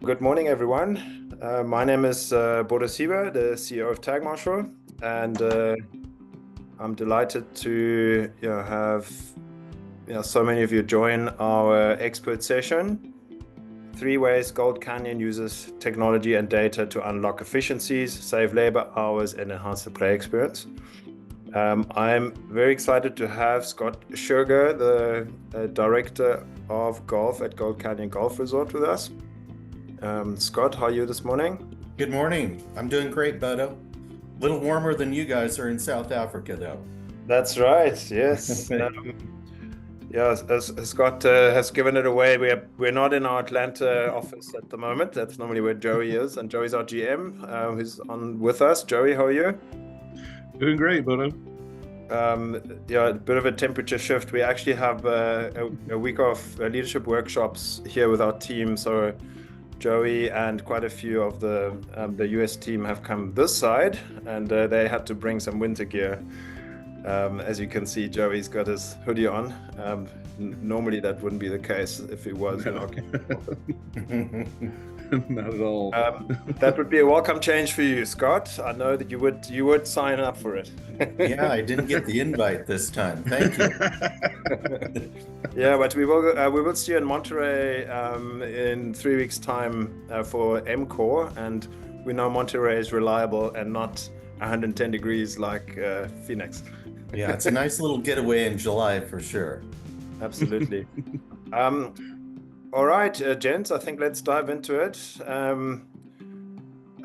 Good morning, everyone. My name is Bodo Sieber, the CEO of Tag Marshall, and I'm delighted to have so many of you join our expert session. 3 ways Gold Canyon uses technology and data to unlock efficiencies, save labor hours, and enhance the play experience. I'm very excited to have Scott Scherger, the Director of Golf at Gold Canyon Golf Resort, with us. Scott, how are you this morning? Good morning. I'm doing great, Bodo. A little warmer than you guys are in South Africa, though. That's right. Yes. Scott has given it away. We're not in our Atlanta office at the moment. That's normally where Joey is, and Joey's our GM, who's on with us. Joey, how are you? Doing great, Bodo. A bit of a temperature shift. We actually have a week of leadership workshops here with our team. So Joey and quite a few of the US team have come this side, and they had to bring some winter gear. As you can see, Joey's got his hoodie on. Normally that wouldn't be the case if he was. No. Not at all. That would be a welcome change for you, Scott. I know that you would sign up for it. Yeah, I didn't get the invite this time. Thank you. Yeah, but we will see you in Monterey in 3 weeks' time for MCOR, and we know Monterey is reliable and not 110 degrees like Phoenix. Yeah, it's a nice little getaway in July for sure. Absolutely. All right, gents, I think let's dive into it.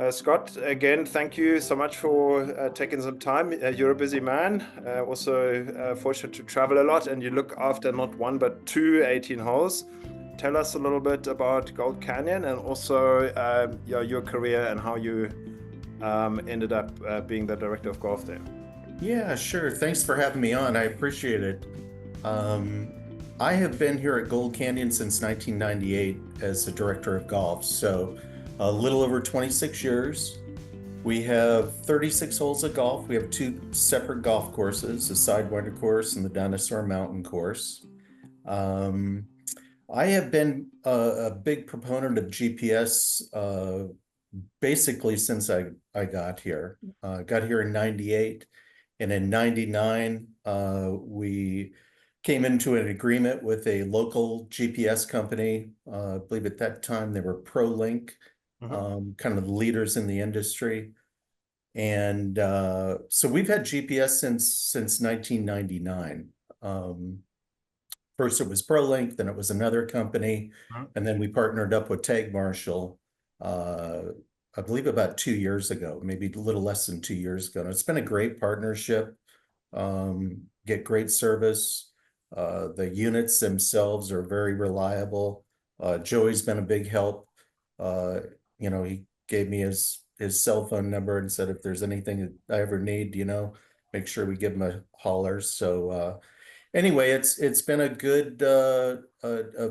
Scott, again, thank you so much for taking some time. You're a busy man, also fortunate to travel a lot, and you look after not one but 2 18 holes. Tell us a little bit about Gold Canyon and also your career and how you ended up being the director of golf there. Yeah, sure. Thanks for having me on. I appreciate it. I have been here at Gold Canyon since 1998 as the director of golf, so a little over 26 years. We have 36 holes of golf. We have 2 separate golf courses, the Sidewinder course and the Dinosaur Mountain course. I have been a big proponent of GPS basically since I got here. Got here in 98, and in 99 we came into an agreement with a local GPS company. I believe at that time they were ProLink, kind of the leaders in the industry. And so we've had GPS since 1999. First it was ProLink, then it was another company, and then we partnered up with Tag Marshall, I believe about 2 years ago, maybe a little less than 2 years ago. And it's been a great partnership, get great service. The units themselves are very reliable. Joey's been a big help. He gave me his cell phone number and said if there's anything that I ever need, make sure we give him a holler. So anyway, it's been a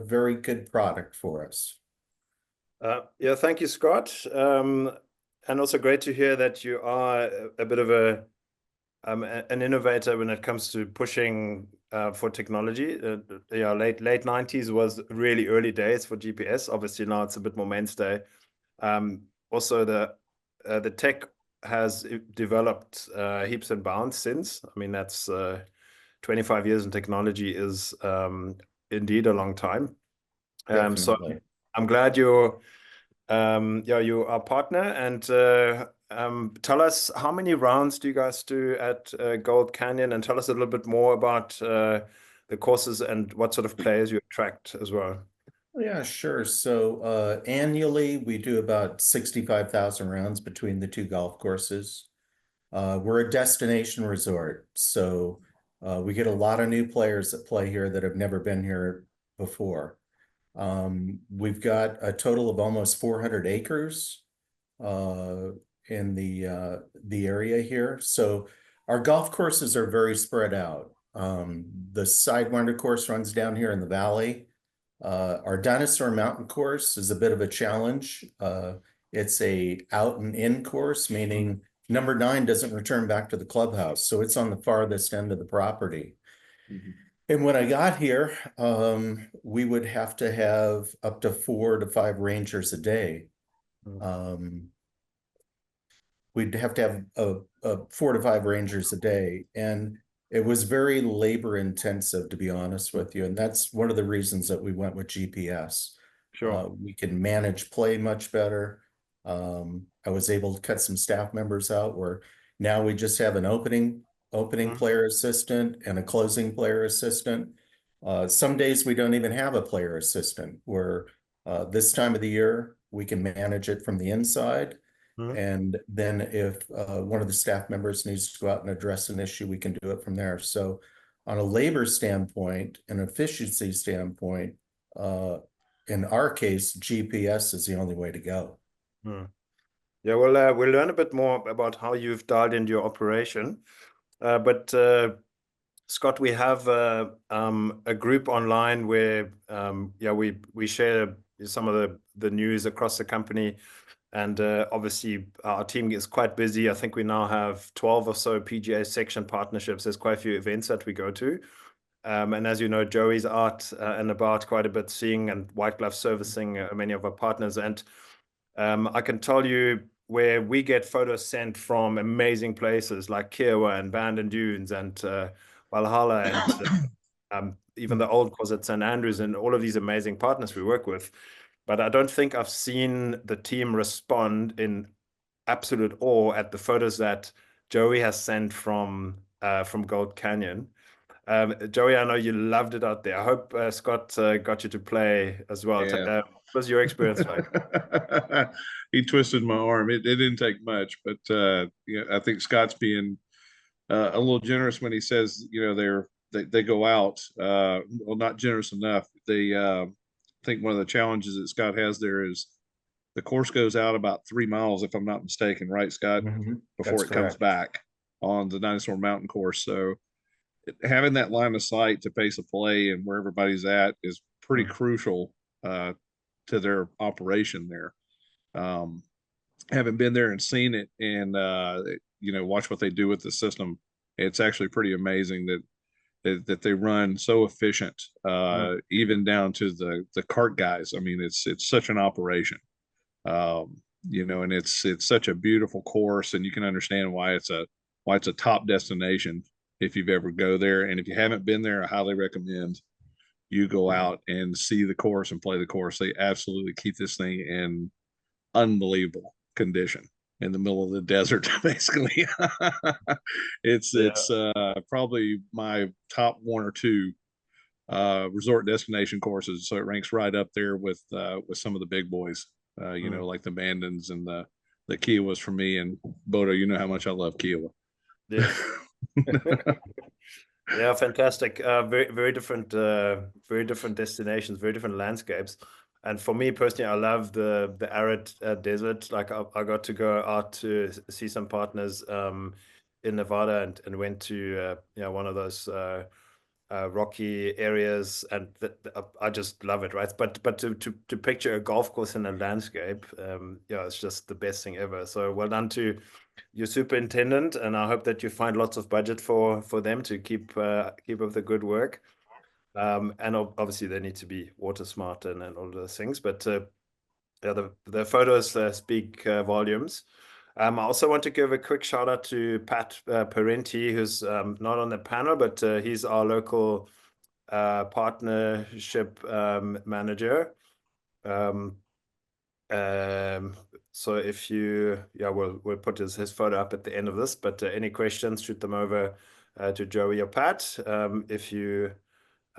very good product for us. Thank you, Scott. And also great to hear that you are a bit of an innovator when it comes to pushing for technology. Late 90s was really early days for GPS. Obviously now it's a bit more mainstay. Also the tech has developed heaps and bounds since. I mean, that's 25 years in technology is indeed a long time. So I'm glad you're our partner, and tell us, how many rounds do you guys do at Gold Canyon, and tell us a little bit more about the courses and what sort of players you attract as well. Yeah, sure. So annually we do about 65,000 rounds between the 2 golf courses. We're a destination resort, so we get a lot of new players that play here that have never been here before. We've got a total of almost 400 acres in the area here. So our golf courses are very spread out. The Sidewinder course runs down here in the valley. Our Dinosaur Mountain course is a bit of a challenge. It's a out and in course, meaning number 9 doesn't return back to the clubhouse. So it's on the farthest end of the property. And when I got here, we would have to have up to 4 to 5 rangers a day. Um, we'd have to have a 4 to 5 rangers a day. And it was very labor intensive, to be honest with you. And that's one of the reasons that we went with GPS. Sure. We can manage play much better. I was able to cut some staff members out where now we just have an opening player assistant and a closing player assistant. Some days we don't even have a player assistant where this time of the year we can manage it from the inside. And then if one of the staff members needs to go out and address an issue, we can do it from there. So on a labor standpoint, an efficiency standpoint, in our case, GPS is the only way to go. Yeah, well, we'll learn a bit more about how you've dialed into your operation. But Scott, we have a group online where yeah, we share some of the news across the company. And obviously, our team is quite busy. I think we now have 12 or so PGA section partnerships. There's quite a few events that we go to. And as you know, Joey's out and about quite a bit, seeing and white glove servicing many of our partners. And I can tell you where we get photos sent from amazing places like Kiowa and Bandon Dunes and Valhalla and even the old course at St. Andrews and all of these amazing partners we work with. But I don't think I've seen the team respond in absolute awe at the photos that Joey has sent from Gold Canyon. Joey, I know you loved it out there. I hope Scott got you to play as well. Yeah. What was your experience like? He twisted my arm. It didn't take much, but yeah, I think Scott's being a little generous when he says, you know, they go out. Well, not generous enough. They I think one of the challenges that Scott has there is the course goes out about 3 miles, if I'm not mistaken, right, Scott? Before it comes back on the Dinosaur Mountain course. So having that line of sight to pace of play and where everybody's at is pretty crucial to their operation there. Having been there and seen it and you know, watch what they do with the system, it's actually pretty amazing that they run so efficient, even down to the cart guys. I mean, it's such an operation, you know, and it's such a beautiful course, and you can understand why it's a top destination if you've ever go there. And if you haven't been there, I highly recommend you go out and see the course and play the course. They absolutely keep this thing in unbelievable condition in the middle of the desert, basically. It's probably my top 1 or 2 resort destination courses. So it ranks right up there with some of the big boys, you know, like the Bandons and the Kiowas for me. And Bodo, you know how much I love Kiowa. Yeah. Yeah, fantastic. Very different destinations, very different landscapes. And for me personally, I love the arid desert. Like I got to go out to see some partners in Nevada and went to you know, one of those rocky areas, and I just love it, right? But to picture a golf course in a landscape, yeah, it's just the best thing ever. So well done to your superintendent, and I hope that you find lots of budget for them to keep up the good work. And obviously they need to be water smart and all those things. But yeah, the photos speak volumes. I also want to give a quick shout out to Pat Parenti, who's not on the panel, but he's our local partnership manager. So if you, yeah, we'll put his photo up at the end of this, but any questions, shoot them over to Joey or Pat if you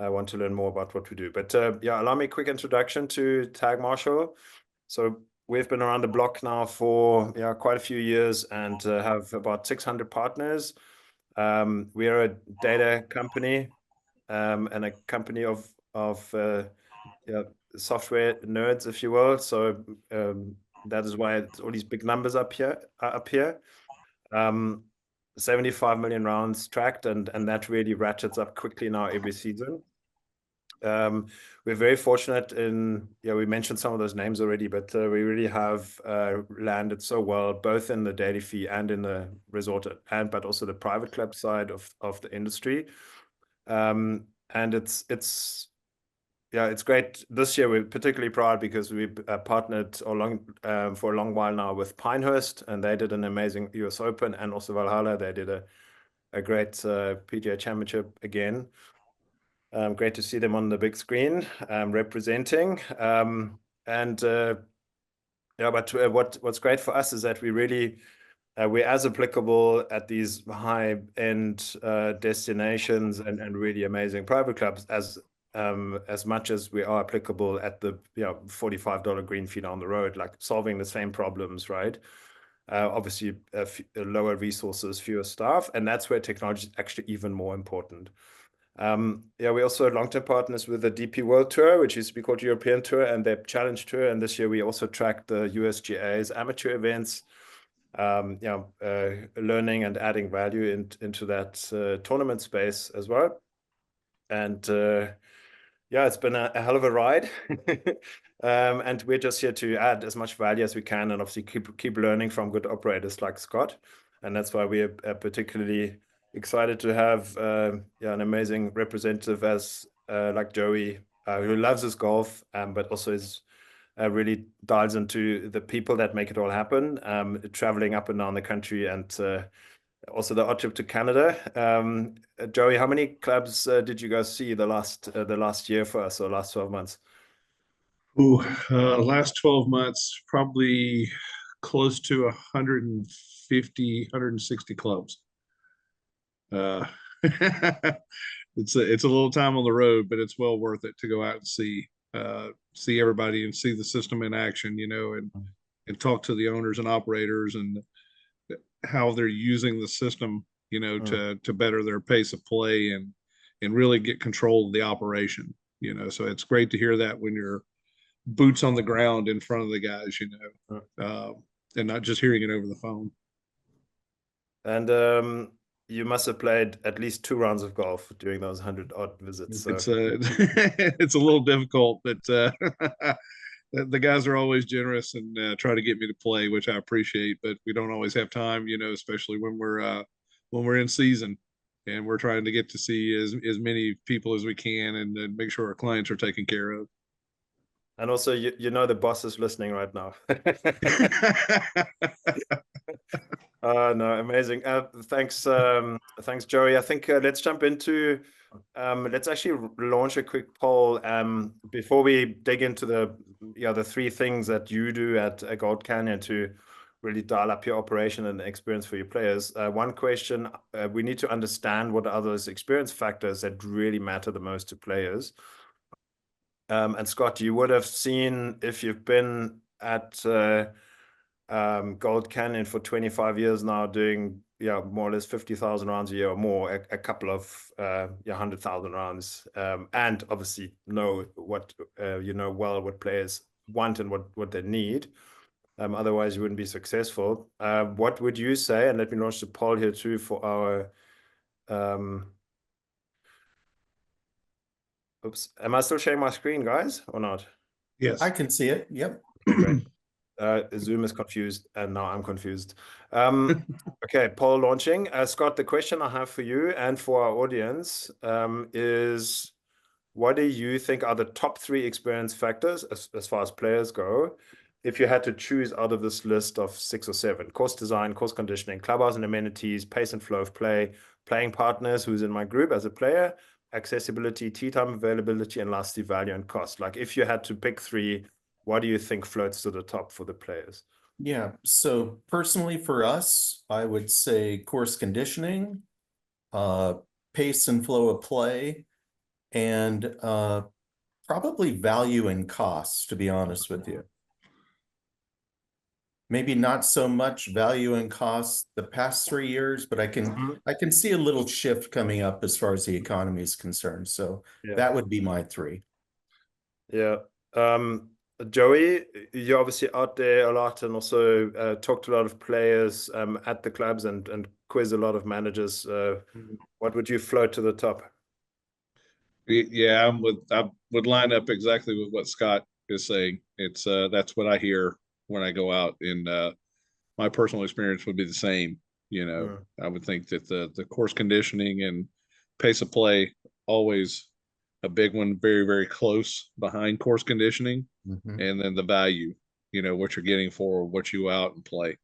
want to learn more about what we do. But yeah, allow me a quick introduction to Tag Marshall. So we've been around the block now for quite a few years and have about 600 partners. We are a data company and a company of software nerds, if you will. So that is why it's all these big numbers up here. 75 million rounds tracked, and that really ratchets up quickly now every season. We're very fortunate in, we mentioned some of those names already, but we really have landed so well, both in the daily fee and in the resort but also the private club side of the industry. And and yeah, it's great. This year we're particularly proud because we partnered for a long while now with Pinehurst, and they did an amazing US Open, and also Valhalla. They did a great PGA Championship again. Great to see them on the big screen representing. Yeah, but what's great for us is that we're as applicable at these high-end destinations and really amazing private clubs as much as we are applicable at the $45 green fee down the road, like solving the same problems, right? Obviously, lower resources, fewer staff, and that's where technology is actually even more important. Yeah, we're also long-term partners with the DP World Tour, which used to be called European Tour, and their Challenge Tour. And this year we also tracked the USGA's amateur events, learning and adding value into that tournament space as well. And yeah, it's been a hell of a ride. And we're just here to add as much value as we can, and obviously keep learning from good operators like Scott. And that's why we're particularly excited to have an amazing representative as like Joey, who loves his golf, but also is really dials into the people that make it all happen, traveling up and down the country, and also the odd trip to Canada. Joey, how many clubs did you guys see the last year for us, or last 12 months? Ooh, last 12 months, probably close to 150, 160 clubs. It's a little time on the road, but it's well worth it to go out and see everybody and see the system in action, and talk to the owners and operators and how they're using the system, to better their pace of play and really get control of the operation, So it's great to hear that when you're boots on the ground in front of the guys, and not just hearing it over the phone. And you must have played at least 2 rounds of golf during those 100-odd visits. So. It's it's a little difficult, but the guys are always generous and try to get me to play, which I appreciate. But we don't always have time, especially when we're in season and we're trying to get to see as many people as we can and make sure our clients are taken care of. And also, the boss is listening right now. No, amazing. Thanks, Joey. I think let's jump into. Let's actually launch a quick poll before we dig into the 3 things that you do at Gold Canyon to really dial up your operation and experience for your players. One question: we need to understand what are those experience factors that really matter the most to players. And Scott, you would have seen, if you've been at Gold Canyon for 25 years now, doing more or less 50,000 rounds a year or more, a couple of 100,000 rounds, and obviously know what what players want and what they need. Otherwise, you wouldn't be successful. What would you say? And let me launch the poll here too for our. Oops, am I still sharing my screen, guys, or not? Yes, I can see it. Yep. Okay, great. Zoom is confused, and now I'm confused. Okay, poll launching. Scott, the question I have for you and for our audience is, what do you think are the top 3 experience factors as far as players go, if you had to choose out of this list of 6 or 7? Course design, course conditioning, clubhouse and amenities, pace and flow of play, playing partners, who's in my group as a player, accessibility, tee time availability, and lastly, value and cost. Like, if you had to pick 3, what do you think floats to the top for the players? Yeah, so personally for us, I would say course conditioning, pace and flow of play, and probably value and cost, to be honest with you. Maybe not so much value and cost the past 3 years, but I can see a little shift coming up as far as the economy is concerned. So that would be my 3. Yeah. Joey, you're obviously out there a lot and also talked to a lot of players at the clubs and quiz a lot of managers. What would you float to the top? Yeah, I would line up exactly with what Scott is saying. It's that's what I hear when I go out, and my personal experience would be the same. I would think that the course conditioning and pace of play always a big one very, very close behind course conditioning, Mhm. and then the value, what you're getting for what you go out and play.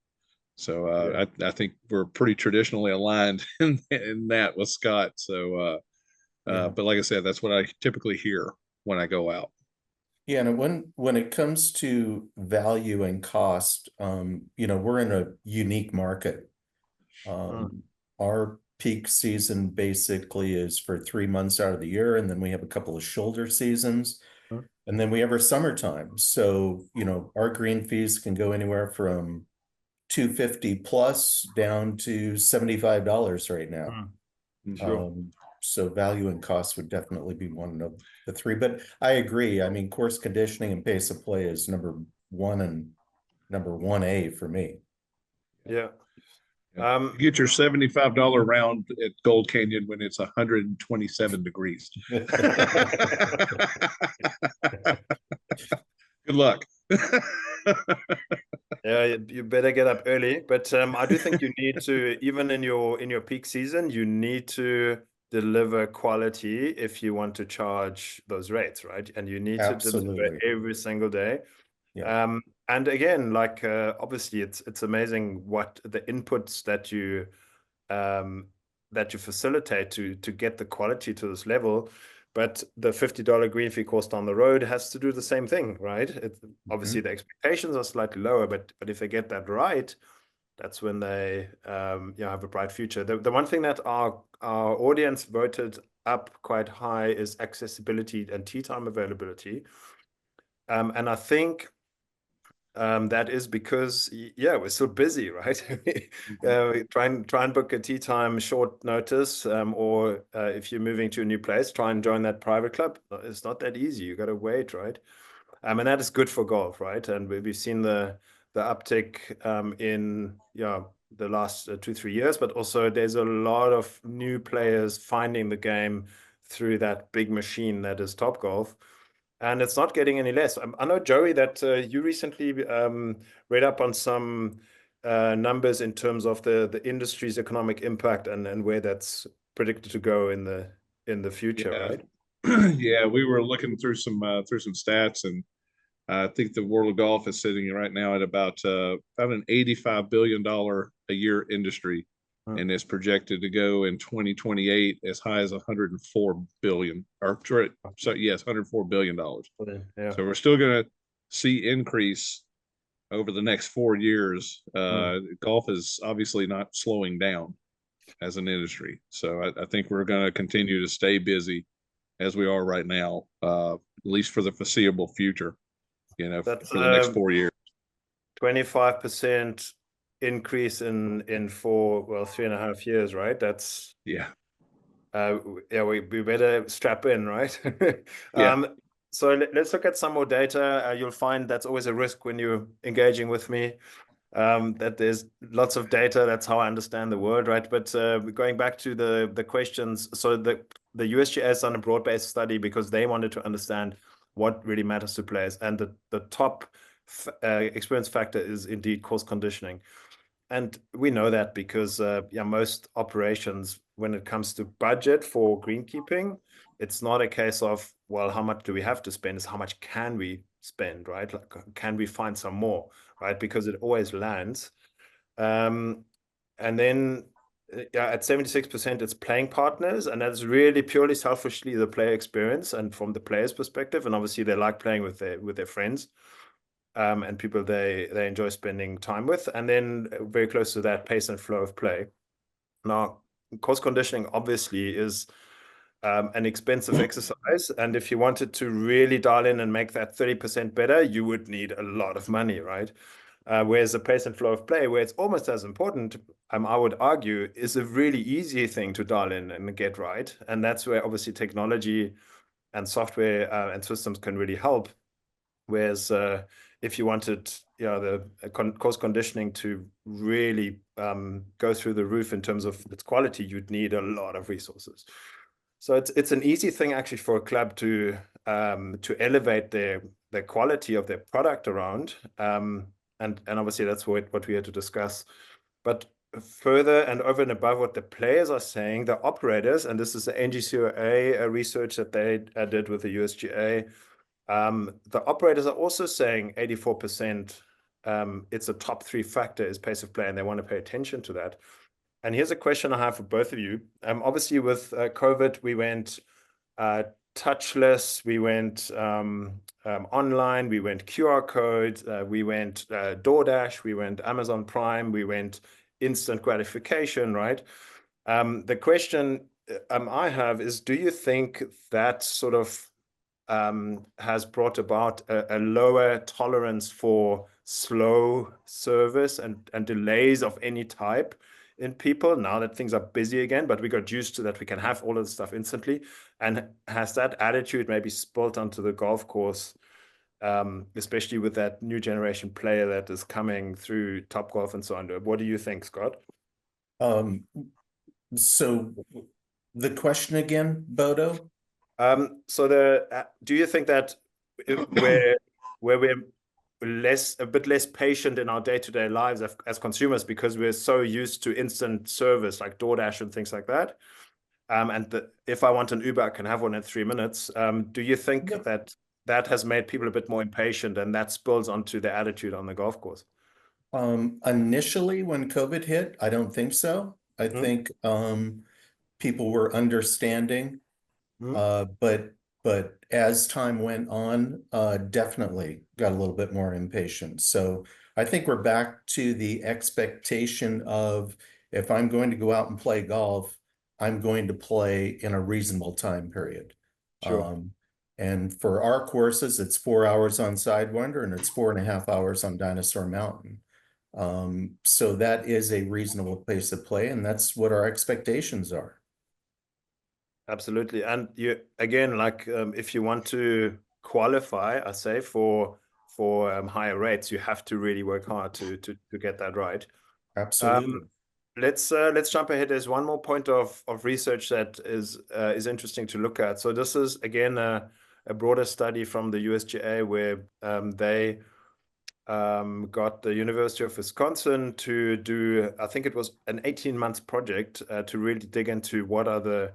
So I think we're pretty traditionally aligned in that with Scott. So but like I said, that's what I typically hear when I go out. Yeah, and when it comes to value and cost, we're in a unique market. Our peak season basically is for 3 months out of the year, and then we have a couple of shoulder seasons, and then we have our summertime. So, our green fees can go anywhere from 250 plus down to $75 right now. Sure. So value and cost would definitely be one of the three, but I agree. I mean, course conditioning and pace of play is number one and number 1A for me. Yeah. You get your $75 round at Gold Canyon when it's 127 degrees. Good luck. Yeah, you better get up early. But I do think you need to, even in your peak season, you need to deliver quality if you want to charge those rates, right? And you need to deliver Absolutely. every single day. Yeah. And again, like obviously it's amazing what the inputs that you facilitate to get the quality to this level. But the $50 green fee course down the road has to do the same thing, right? Obviously the expectations are slightly lower, but if they get that right, that's when they have a bright future. The one thing that our audience voted up quite high is accessibility and tee time availability. And I think that is because, we're so busy, right? Try and book a tea time short notice, or if you're moving to a new place, try and join that private club. It's not that easy. You got to wait, right? And that is good for golf, right? And we've seen the uptick in the last 2-3 years, but also there's a lot of new players finding the game through that big machine that is Topgolf. And it's not getting any less. I know, Joey, that you recently read up on some numbers in terms of the industry's economic impact and where that's predicted to go in the future, right? Yeah, we were looking through some stats, and I think the world of golf is sitting right now at about an $85 billion a year industry, and it's projected to go in 2028 as high as 104 billion. Yes, $104 billion. Yeah. So we're still going to see increase over the next 4 years. Golf is obviously not slowing down as an industry, so I think we're going to continue to stay busy as we are right now, at least for the foreseeable future. That's for the next 4 years. 25% increase in 3.5 years, right? That's yeah. We better strap in, right? Yeah. So let's look at some more data. You'll find that's always a risk when you're engaging with me, that there's lots of data. That's how I understand the world, right? But going back to the questions, so the USGA has done a broad-based study because they wanted to understand what really matters to players, and the top experience factor is indeed course conditioning. And we know that because most operations, when it comes to budget for greenkeeping, it's not a case of, well, how much do we have to spend? It's how much can we spend, right? Like, can we find some more, right? Because it always lands. And then at 76%, it's playing partners, and that's really purely selfishly the player experience and from the player's perspective. And obviously, they like playing with their friends. And people they enjoy spending time with. And then very close to that, pace and flow of play. Now, course conditioning obviously is an expensive exercise. And if you wanted to really dial in and make that 30% better, you would need a lot of money, right? Whereas the pace and flow of play, where it's almost as important, I would argue, is a really easy thing to dial in and get right. And that's where obviously technology and software and systems can really help. Whereas if you wanted the course conditioning to really go through the roof in terms of its quality, you'd need a lot of resources. So it's an easy thing actually for a club to elevate their quality of their product around, and obviously that's what we had to discuss. But further and over and above what the players are saying, the operators, and this is the NGCOA research that they did with the USGA, the operators are also saying 84%, it's a top 3 factor is pace of play, and they want to pay attention to that. And here's a question I have for both of you. Obviously, with COVID, we went touchless, we went online, we went QR code, we went DoorDash, we went Amazon Prime, we went instant gratification, right? The question I have is, do you think that sort of has brought about a lower tolerance for slow service and delays of any type in people now that things are busy again, but we got used to that we can have all of the stuff instantly? And has that attitude maybe spilled onto the golf course, especially with that new generation player that is coming through Topgolf and so on? What do you think, Scott? So the question again, Bodo? So do you think that where we're a bit less patient in our day-to-day lives as consumers because we're so used to instant service like DoorDash and things like that, and if I want an Uber, I can have one in 3 minutes. Do you think that has made people a bit more impatient, and that spills onto their attitude on the golf course? Initially, when COVID hit, I don't think so. I think people were understanding, but as time went on, definitely got a little bit more impatient. So I think we're back to the expectation of, if I'm going to go out and play golf, I'm going to play in a reasonable time period. Sure. And for our courses, it's 4 hours on Sidewinder and it's 4.5 hours on Dinosaur Mountain. So that is a reasonable pace of play, and that's what our expectations are. Absolutely. And you, again, like if you want to qualify, I say, for higher rates, you have to really work hard to get that right. Absolutely. Let's jump ahead. There's one more point of research that is interesting to look at. So this is again a broader study from the USGA where they got the University of Wisconsin to do, I think it was an 18-month project to really dig into what are the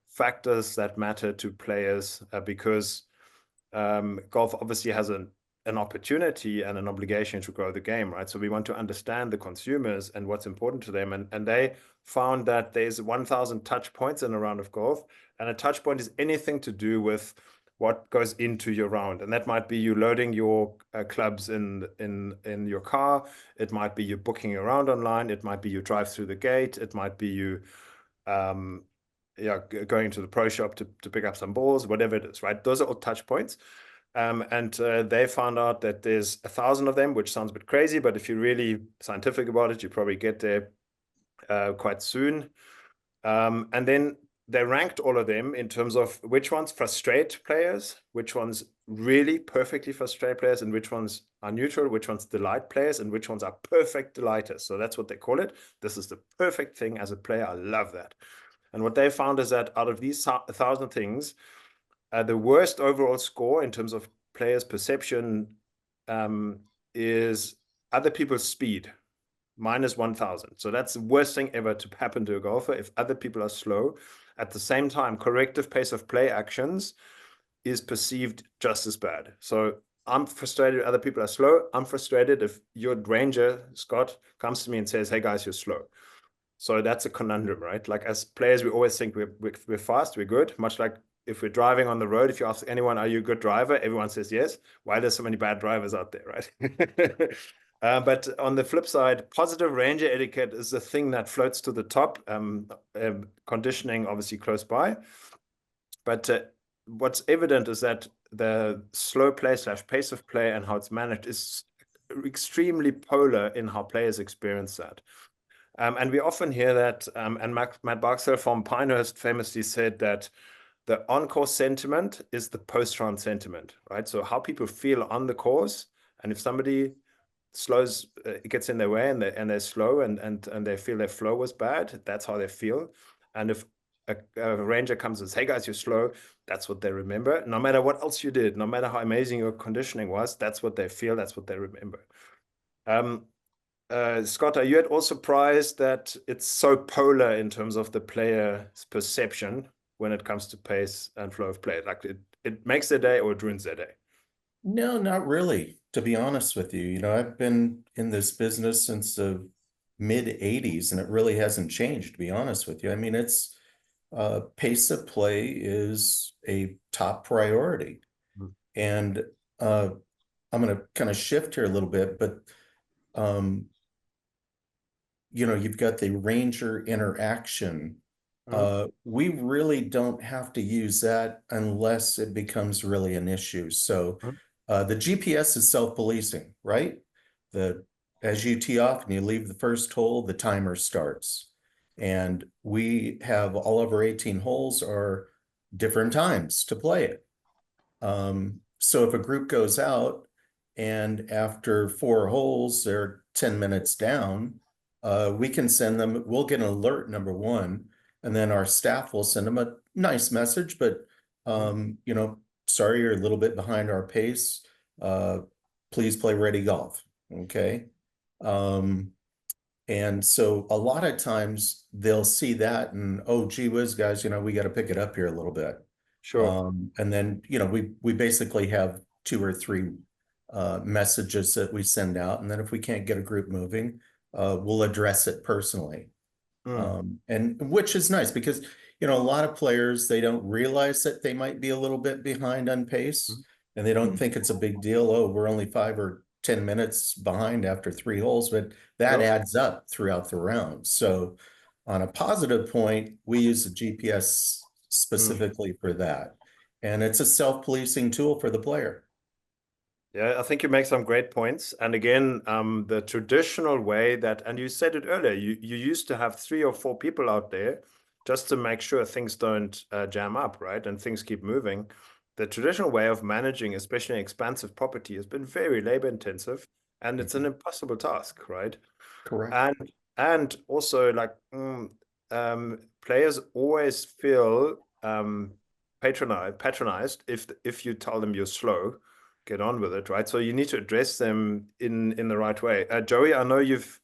factors that matter to players, because golf obviously has an opportunity and an obligation to grow the game, right? So we want to understand the consumers and what's important to them. And they found that there's 1,000 touch points in a round of golf. And a touch point is anything to do with what goes into your round. And that might be you loading your clubs in your car. It might be you booking your round online. It might be you drive through the gate. It might be you going to the pro shop to pick up some balls, whatever it is, right? Those are all touch points. And they found out that there's 1,000 of them, which sounds a bit crazy, but if you're really scientific about it, you probably get there quite soon. And then they ranked all of them in terms of which ones frustrate players, which ones really perfectly frustrate players, and which ones are neutral, which ones delight players, and which ones are perfect delighters. So that's what they call it. This is the perfect thing as a player. I love that. And what they found is that out of these 1,000 things, the worst overall score in terms of players' perception is other people's speed, minus 1,000. So that's the worst thing ever to happen to a golfer if other people are slow. At the same time, corrective pace of play actions is perceived just as bad. So I'm frustrated other people are slow. I'm frustrated if your ranger, Scott, comes to me and says, hey guys, you're slow. So that's a conundrum, right? Like as players, we always think we're fast, we're good. Much like if we're driving on the road, if you ask anyone, are you a good driver? Everyone says yes. Why there's so many bad drivers out there, right? But on the flip side, positive ranger etiquette is the thing that floats to the top. Conditioning obviously close by. But what's evident is that the slow play / pace of play and how it's managed is extremely polar in how players experience that. And we often hear that, and Matt Barksdale from Pinehurst famously said that the on-course sentiment is the post-round sentiment, right? So how people feel on the course, and if somebody slows, gets in their way and they're slow and they feel their flow was bad, that's how they feel. And if a ranger comes and says, hey guys, you're slow, that's what they remember. No matter what else you did, no matter how amazing your conditioning was, that's what they feel, that's what they remember. Scott, are you at all surprised that it's so polar in terms of the player's perception when it comes to pace and flow of play? Like it makes their day or it ruins their day? No, not really, to be honest with you. You know, I've been in this business since the mid 80s and it really hasn't changed, to be honest with you. I mean, it's pace of play is a top priority. Mm. And I'm going to kind of shift here a little bit, but you know, you've got the ranger interaction. We really don't have to use that unless it becomes really an issue. So the GPS is self-policing, right? As you tee off and you leave the first hole, the timer starts. And we have all of our 18 holes are different times to play it. So if a group goes out and after 4 holes, they're 10 minutes down, we can send them, we'll get an alert, number one, and then our staff will send them a nice message, but, you know, sorry, you're a little bit behind our pace. Please play ready golf. Okay. And so a lot of times they'll see that and, oh, gee whiz, guys, you know, we got to pick it up here a little bit. Sure. And then, you know, we basically have 2 or 3 messages that we send out. And then if we can't get a group moving, we'll address it personally. And which is nice because, you know, a lot of players, they don't realize that they might be a little bit behind on pace and they don't think it's a big deal. Oh, we're only 5 or 10 minutes behind after 3 holes, but that adds up throughout the round. So on a positive point, we use the GPS specifically for that. And it's a self-policing tool for the player. Yeah, I think you make some great points. And again, the traditional way that, and you said it earlier, you used to have 3 or 4 people out there just to make sure things don't jam up, right? And things keep moving. The traditional way of managing, especially an expansive property, has been very labor intensive, and it's an impossible task, right? Correct. And also like players always feel patronized if you tell them you're slow. Get on with it, right? So you need to address them in the right way. Joey, I know you've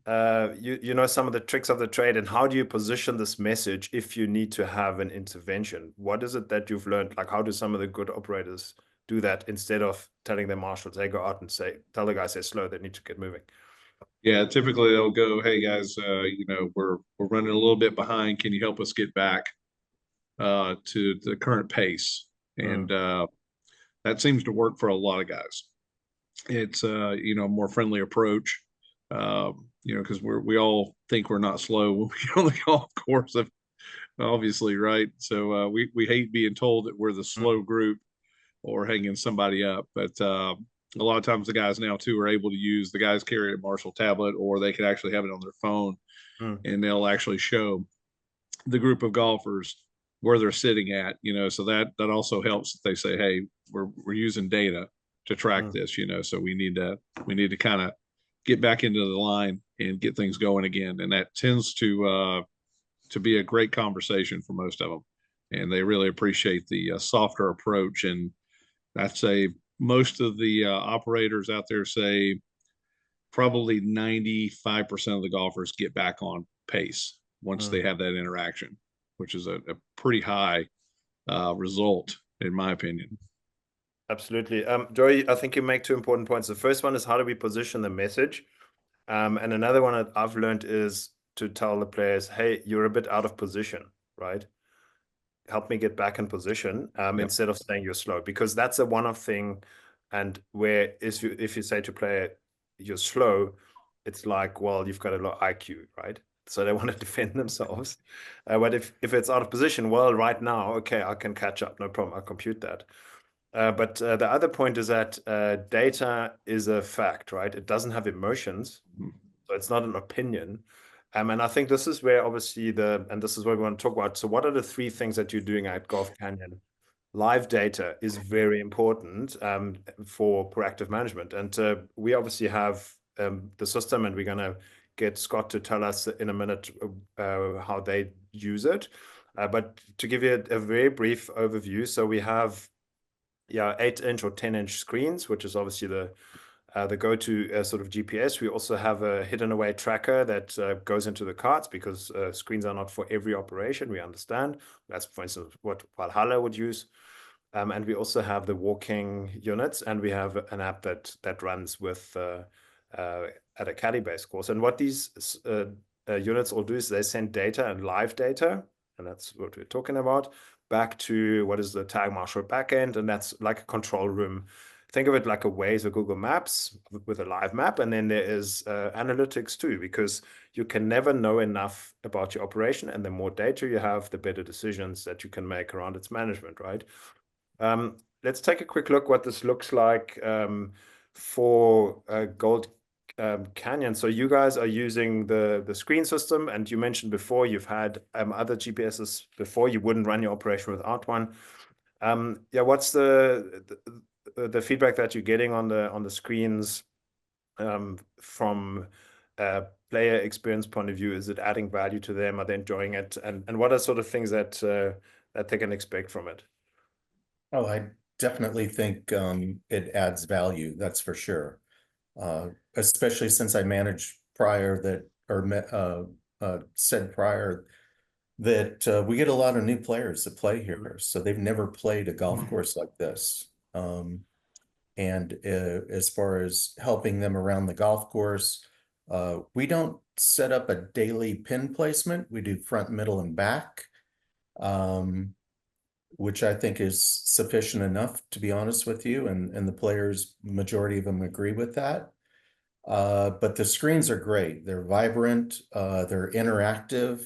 you know some of the tricks of the trade, and how do you position this message if you need to have an intervention? What is it that you've learned? Like, how do some of the good operators do that instead of telling their marshals, they go out and tell the guys they're slow, they need to get moving? Yeah, typically they'll go, "Hey guys, you know, we're running a little bit behind. Can you help us get back to the current pace?" And that seems to work for a lot of guys. It's you know, a more friendly approach. You know, because we all think we're not slow when we get on the golf course, obviously, right? So we hate being told that we're the slow group or hanging somebody up. But a lot of times the guys now too are able to use, the guys carry a Marshall tablet or they can actually have it on their phone and they'll actually show the group of golfers where they're sitting at, you know, so that also helps if they say, hey, we're using data to track this, you know, so we need to kind of get back into the line and get things going again. And that tends to be a great conversation for most of them. And they really appreciate the softer approach. And I'd say most of the operators out there say probably 95% of the golfers get back on pace once they have that interaction, which is a pretty high result, in my opinion. Absolutely. Joey, I think you make 2 important points. The first one is, how do we position the message? And another one that I've learned is to tell the players, hey, you're a bit out of position, right? Help me get back in position, instead of saying you're slow, because that's a one-off thing. And where if you say to player you're slow, it's like, well, you've got a low IQ, right? So they want to defend themselves. But if it's out of position, well, right now, okay, I can catch up, no problem. I'll compute that. But the other point is that data is a fact, right? It doesn't have emotions, so it's not an opinion. And I think this is where obviously and this is what we want to talk about. So what are the 3 things that you're doing at Golf Canyon? Live data is very important for proactive management. And we obviously have the system, and we're going to get Scott to tell us in a minute how they use it. But to give you a very brief overview, so we have 8-inch or 10-inch screens, which is obviously the the go-to sort of GPS. We also have a hidden away tracker that goes into the carts because screens are not for every operation. We understand. That's, for instance, what Valhalla would use. And we also have the walking units, and we have an app that runs with at a caddy-based course. And what these units all do is they send data and live data, and that's what we're talking about, back to what is the tag marshal backend, and that's like a control room. Think of it like a Waze or Google Maps with a live map, and then there is analytics too, because you can never know enough about your operation, and the more data you have, the better decisions that you can make around its management, right? Let's take a quick look what this looks like for Gold Canyon. So you guys are using the screen system, and you mentioned before you've had other GPSs before. You wouldn't run your operation without one. Yeah, what's the feedback that you're getting on the screens from a player experience point of view? Is it adding value to them? Are they enjoying it? And what are sort of things that they can expect from it? Oh, I definitely think it adds value, that's for sure. Especially since I managed prior that, or said prior that we get a lot of new players that play here. So they've never played a golf course like this. And as far as helping them around the golf course, we don't set up a daily pin placement. We do front, middle, and back. Which I think is sufficient enough, to be honest with you, and the players, majority of them agree with that. But the screens are great. They're vibrant, they're interactive.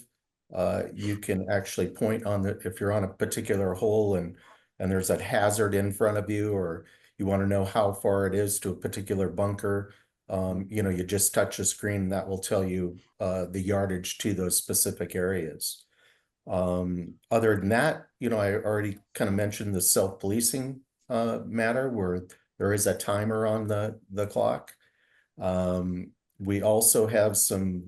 You can actually point on if you're on a particular hole and there's a hazard in front of you, or you want to know how far it is to a particular bunker, you just touch a screen and that will tell you the yardage to those specific areas. Other than that, I already kind of mentioned the self-policing matter where there is a timer on the clock. We also have some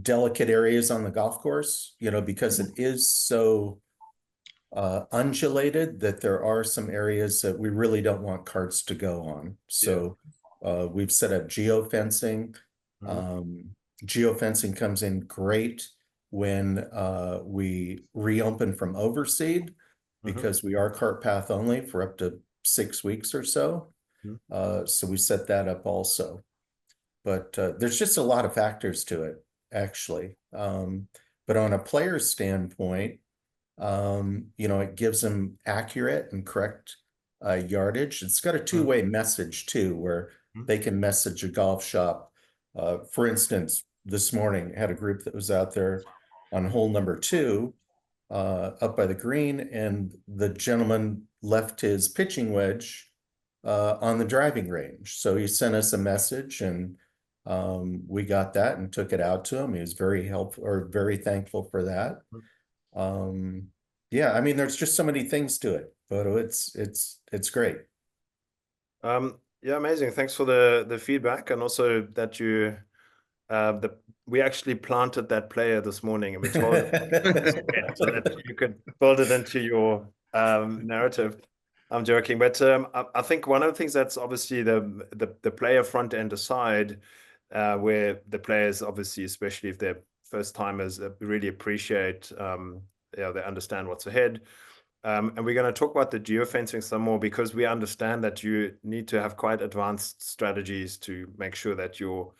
delicate areas on the golf course, because it is so undulated that there are some areas that we really don't want carts to go on. So we've set up geofencing. Geofencing comes in great when we reopen from overseed, because we are cart path only for up to 6 weeks or so. So we set that up also. But there's just a lot of factors to it, actually. But on a player standpoint, it gives them accurate and correct yardage. It's got a two-way message too, where they can message a golf shop. For instance, this morning I had a group that was out there on hole number 2 up by the green, and the gentleman left his pitching wedge on the driving range. So he sent us a message, and we got that and took it out to him. He was very helpful, or very thankful for that. Yeah, I mean, there's just so many things to it, but it's great. Yeah, amazing. Thanks for the feedback, and also that you we actually planted that player this morning, and we told him so that you could build it into your narrative. I'm joking, but I think one of the things that's obviously the player front end aside, where the players obviously, especially if they're first timers, really appreciate, they understand what's ahead. And we're going to talk about the geofencing some more, because we understand that you need to have quite advanced strategies to make sure that your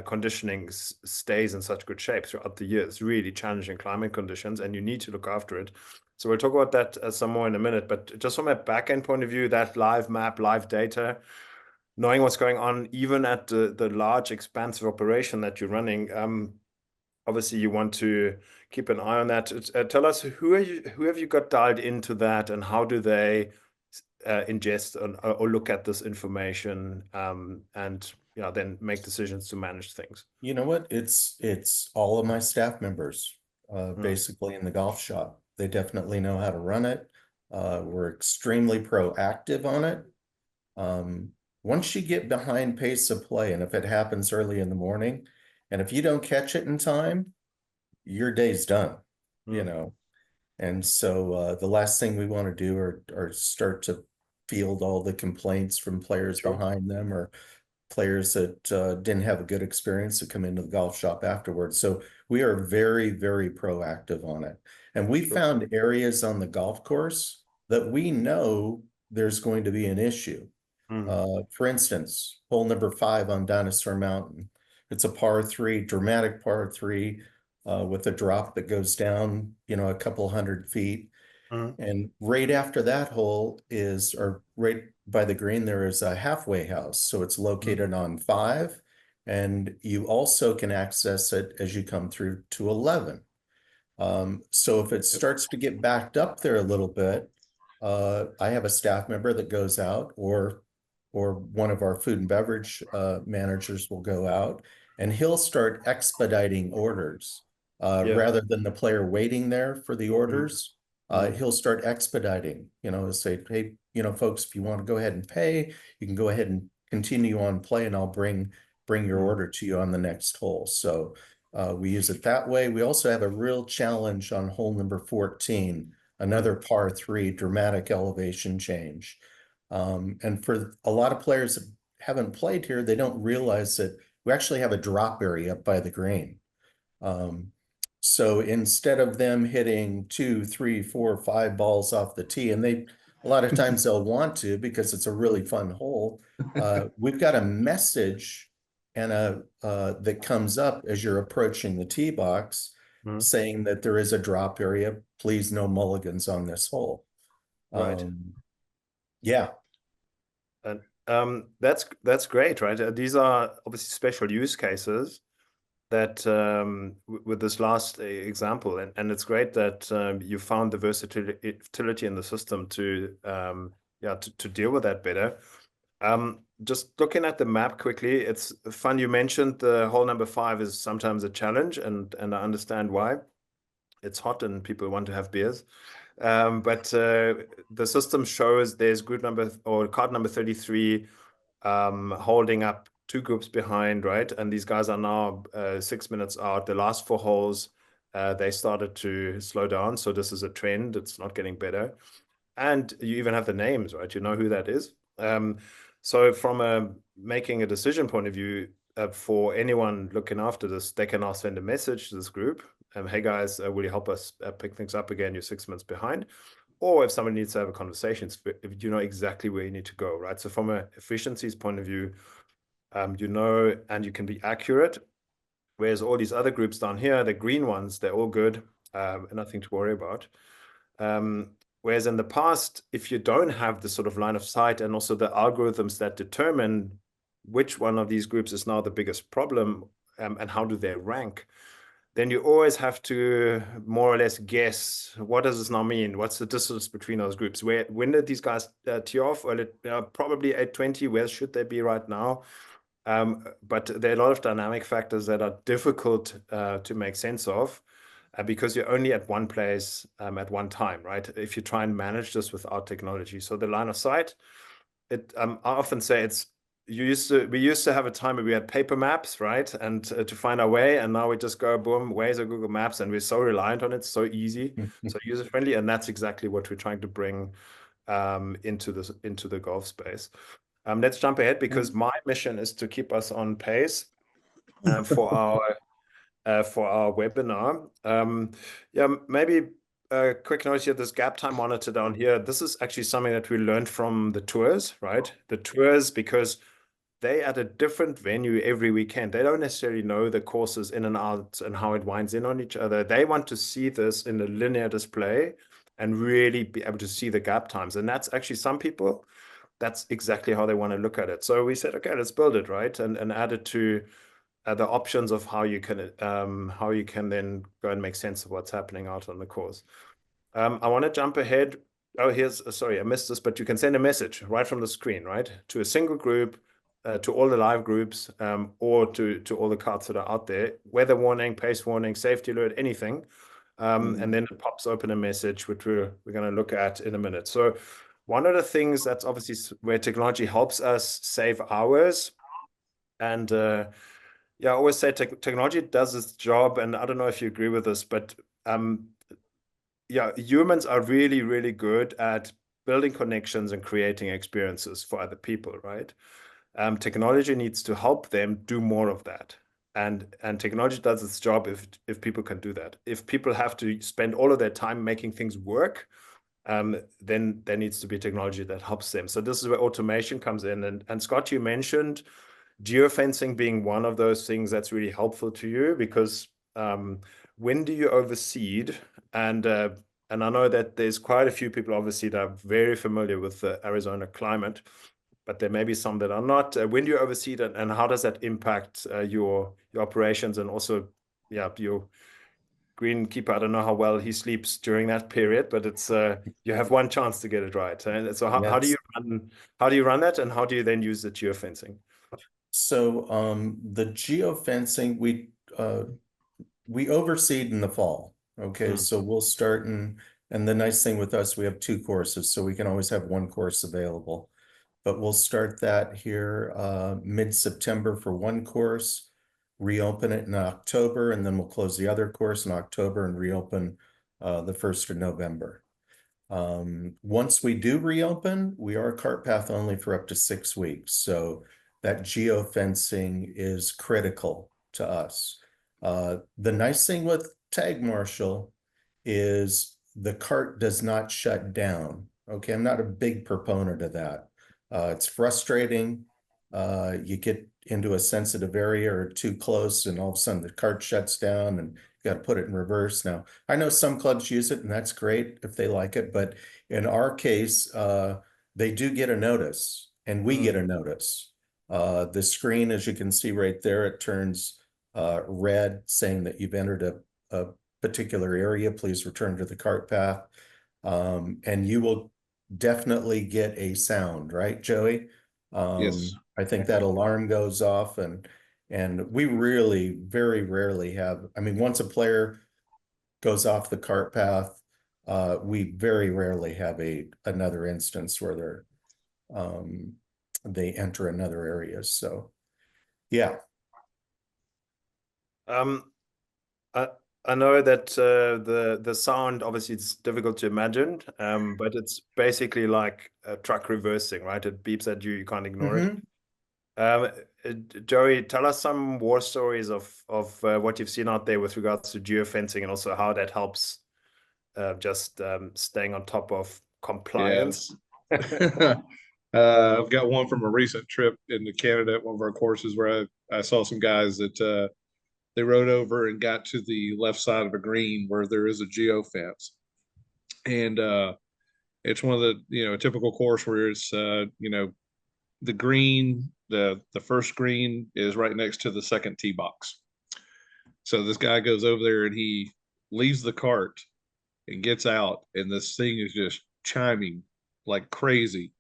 conditioning stays in such good shape throughout the year. It's really challenging climate conditions, and you need to look after it. So we'll talk about that some more in a minute. But just from a back-end point of view, that live map, live data, knowing what's going on, even at the large, expansive operation that you're running, obviously you want to keep an eye on that. Tell us, who have you got dialed into that, and how do they ingest or look at this information, and then make decisions to manage things? You know what? It's all of my staff members, basically in the golf shop. They definitely know how to run it. We're extremely proactive on it. Once you get behind pace of play, and if it happens early in the morning, and if you don't catch it in time, your day's done, And so the last thing we want to do are start to field all the complaints from players behind them or players that didn't have a good experience to come into the golf shop afterwards. So we are very, very proactive on it. And we found areas on the golf course that we know there's going to be an issue. For instance, hole number 5 on Dinosaur Mountain. It's a par 3, dramatic par 3 with a drop that goes down, a couple hundred feet. And right after that hole is, or right by the green, there is a halfway house. So it's located on 5, and you also can access it as you come through to 11. So if it starts to get backed up there a little bit, I have a staff member that goes out, or one of our food and beverage managers will go out, and he'll start expediting orders. Rather than the player waiting there for the orders, he'll start expediting, say, hey, folks, if you want to go ahead and pay, you can go ahead and continue on play, and I'll bring your order to you on the next hole. So we use it that way. We also have a real challenge on hole number 14, another par 3, dramatic elevation change. And for a lot of players that haven't played here, they don't realize that we actually have a drop area up by the green. So instead of them hitting 2, 3, 4, 5 balls off the tee, and a lot of times they'll want to because it's a really fun hole, we've got a message and that comes up as you're approaching the tee box saying that there is a drop area. Please, no mulligans on this hole. Right. Yeah. And that's great, right? These are obviously special use cases that with this last example, and it's great that you found the versatility in the system to deal with that better. Just looking at the map quickly, it's fun. You mentioned the hole number 5 is sometimes a challenge, and I understand why. It's hot and people want to have beers. But the system shows there's group number or card number 33 holding up 2 groups behind, right? And these guys are now 6 minutes out. The last 4 holes, they started to slow down. So this is a trend. It's not getting better. And you even have the names, right? You know who that is. So from making a decision point of view, for anyone looking after this, they can now send a message to this group. Hey guys, will you help us pick things up again? You're 6 minutes behind. Or if somebody needs to have a conversation, if you know exactly where you need to go, right? So from an efficiencies point of view, and you can be accurate. Whereas all these other groups down here, the green ones, they're all good, nothing to worry about. Whereas in the past, if you don't have the sort of line of sight and also the algorithms that determine which one of these groups is now the biggest problem and how do they rank, then you always have to more or less guess, what does this now mean? What's the distance between those groups? When did these guys tee off? Well, probably 8:20. Where should they be right now? But there are a lot of dynamic factors that are difficult to make sense of because you're only at one place at one time, right? If you try and manage this without technology. So the line of sight, I often say we used to have a time where we had paper maps, right? And to find our way, and now we just go, boom, Waze or Google Maps, and we're so reliant on it, so easy, so user-friendly, and that's exactly what we're trying to bring into the golf space. Let's jump ahead because my mission is to keep us on pace for our webinar. Maybe a quick note here, this gap time monitor down here, this is actually something that we learned from the tours, right? The tours, because they at a different venue every weekend. They don't necessarily know the courses in and out and how it winds in on each other. They want to see this in a linear display and really be able to see the gap times. And that's actually some people, that's exactly how they want to look at it. So we said, okay, let's build it, right? And add it to the options of how you can then go and make sense of what's happening out on the course. I want to jump ahead. Oh, sorry, I missed this, but you can send a message right from the screen, right? To a single group, to all the live groups, or to all the cards that are out there, weather warning, pace warning, safety alert, anything. And then it pops open a message, which we're going to look at in a minute. So one of the things that's obviously where technology helps us save hours. And I always say technology does its job. And I don't know if you agree with this, but humans are really, really good at building connections and creating experiences for other people, right? Technology needs to help them do more of that. And technology does its job if people can do that. If people have to spend all of their time making things work, then there needs to be technology that helps them. So this is where automation comes in. And Scott, you mentioned geofencing being one of those things that's really helpful to you, because when do you overseed? And I know that there's quite a few people obviously that are very familiar with the Arizona climate, but there may be some that are not. When do you oversee that, and how does that impact your operations, and also, yeah, your greenkeeper? I don't know how well he sleeps during that period, but it's you have one chance to get it right. And so how do you run that, and how do you then use the geofencing? So the geofencing, we overseed in the fall. Okay, so we'll start and the nice thing with us, we have 2 courses, so we can always have 1 course available. But we'll start that here mid-September for 1 course, reopen it in October, and then we'll close the other course in October and reopen the 1st of November. Once we do reopen, we are cart path only for up to 6 weeks. So that geofencing is critical to us. The nice thing with Tag Marshal is the cart does not shut down. Okay, I'm not a big proponent of that. It's frustrating. You get into a sensitive area or too close, and all of a sudden the cart shuts down and you got to put it in reverse. Now, I know some clubs use it, and that's great if they like it, but in our case, they do get a notice, and we get a notice. The screen, as you can see right there, it turns red, saying that you've entered a particular area. Please return to the cart path. And you will definitely get a sound, right, Joey? Yes. I think that alarm goes off, and we really very rarely have, I mean, once a player goes off the cart path, we very rarely have another instance where they enter another area. So yeah. I know that the sound, obviously it's difficult to imagine, but it's basically like a truck reversing, right? It beeps at you, you can't ignore it. Joey, tell us some war stories of what you've seen out there with regards to geofencing, and also how that helps just staying on top of compliance. I've got one from a recent trip into Canada at one of our courses where I saw some guys that they rode over and got to the left side of a green where there is a geofence. And it's one of the, a typical course where it's, the green, the first green is right next to the second tee box. So this guy goes over there and he leaves the cart and gets out, and this thing is just chiming like crazy,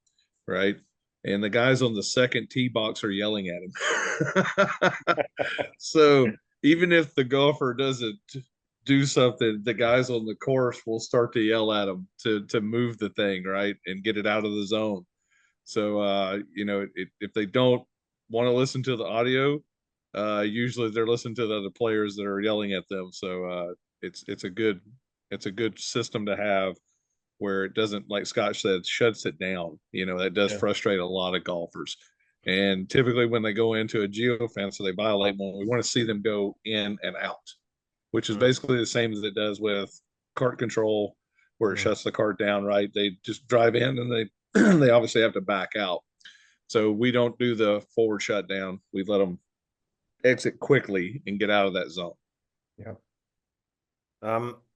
right? And the guys on the second tee box are yelling at him. So even if the golfer doesn't do something, the guys on the course will start to yell at him to move the thing, right, and get it out of the zone. So if they don't want to listen to the audio, usually they're listening to the other players that are yelling at them. So it's a good system to have, where it doesn't, like Scott said, shuts it down. That does frustrate a lot of golfers. And typically when they go into a geofence or they violate one, we want to see them go in and out, which is basically the same as it does with cart control, where it shuts the cart down, right? They just drive in and they they obviously have to back out. So we don't do the forward shutdown. We let them exit quickly and get out of that zone. Yeah.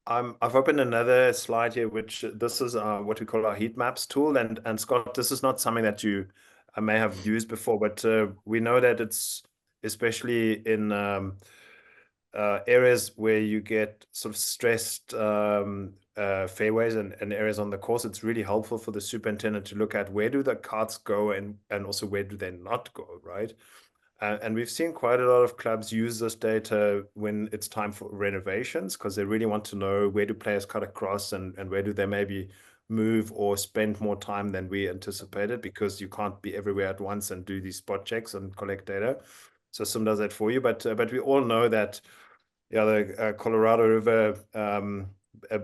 I've opened another slide here, which this is what we call our heat maps tool. And Scott, this is not something that you may have used before, but we know that it's especially in areas where you get sort of stressed fairways and areas on the course. It's really helpful for the superintendent to look at where do the carts go and also where do they not go, right? And we've seen quite a lot of clubs use this data when it's time for renovations, because they really want to know where do players cut across and where do they maybe move or spend more time than we anticipated, because you can't be everywhere at once and do these spot checks and collect data. So Sim does that for you. But we all know that the Colorado River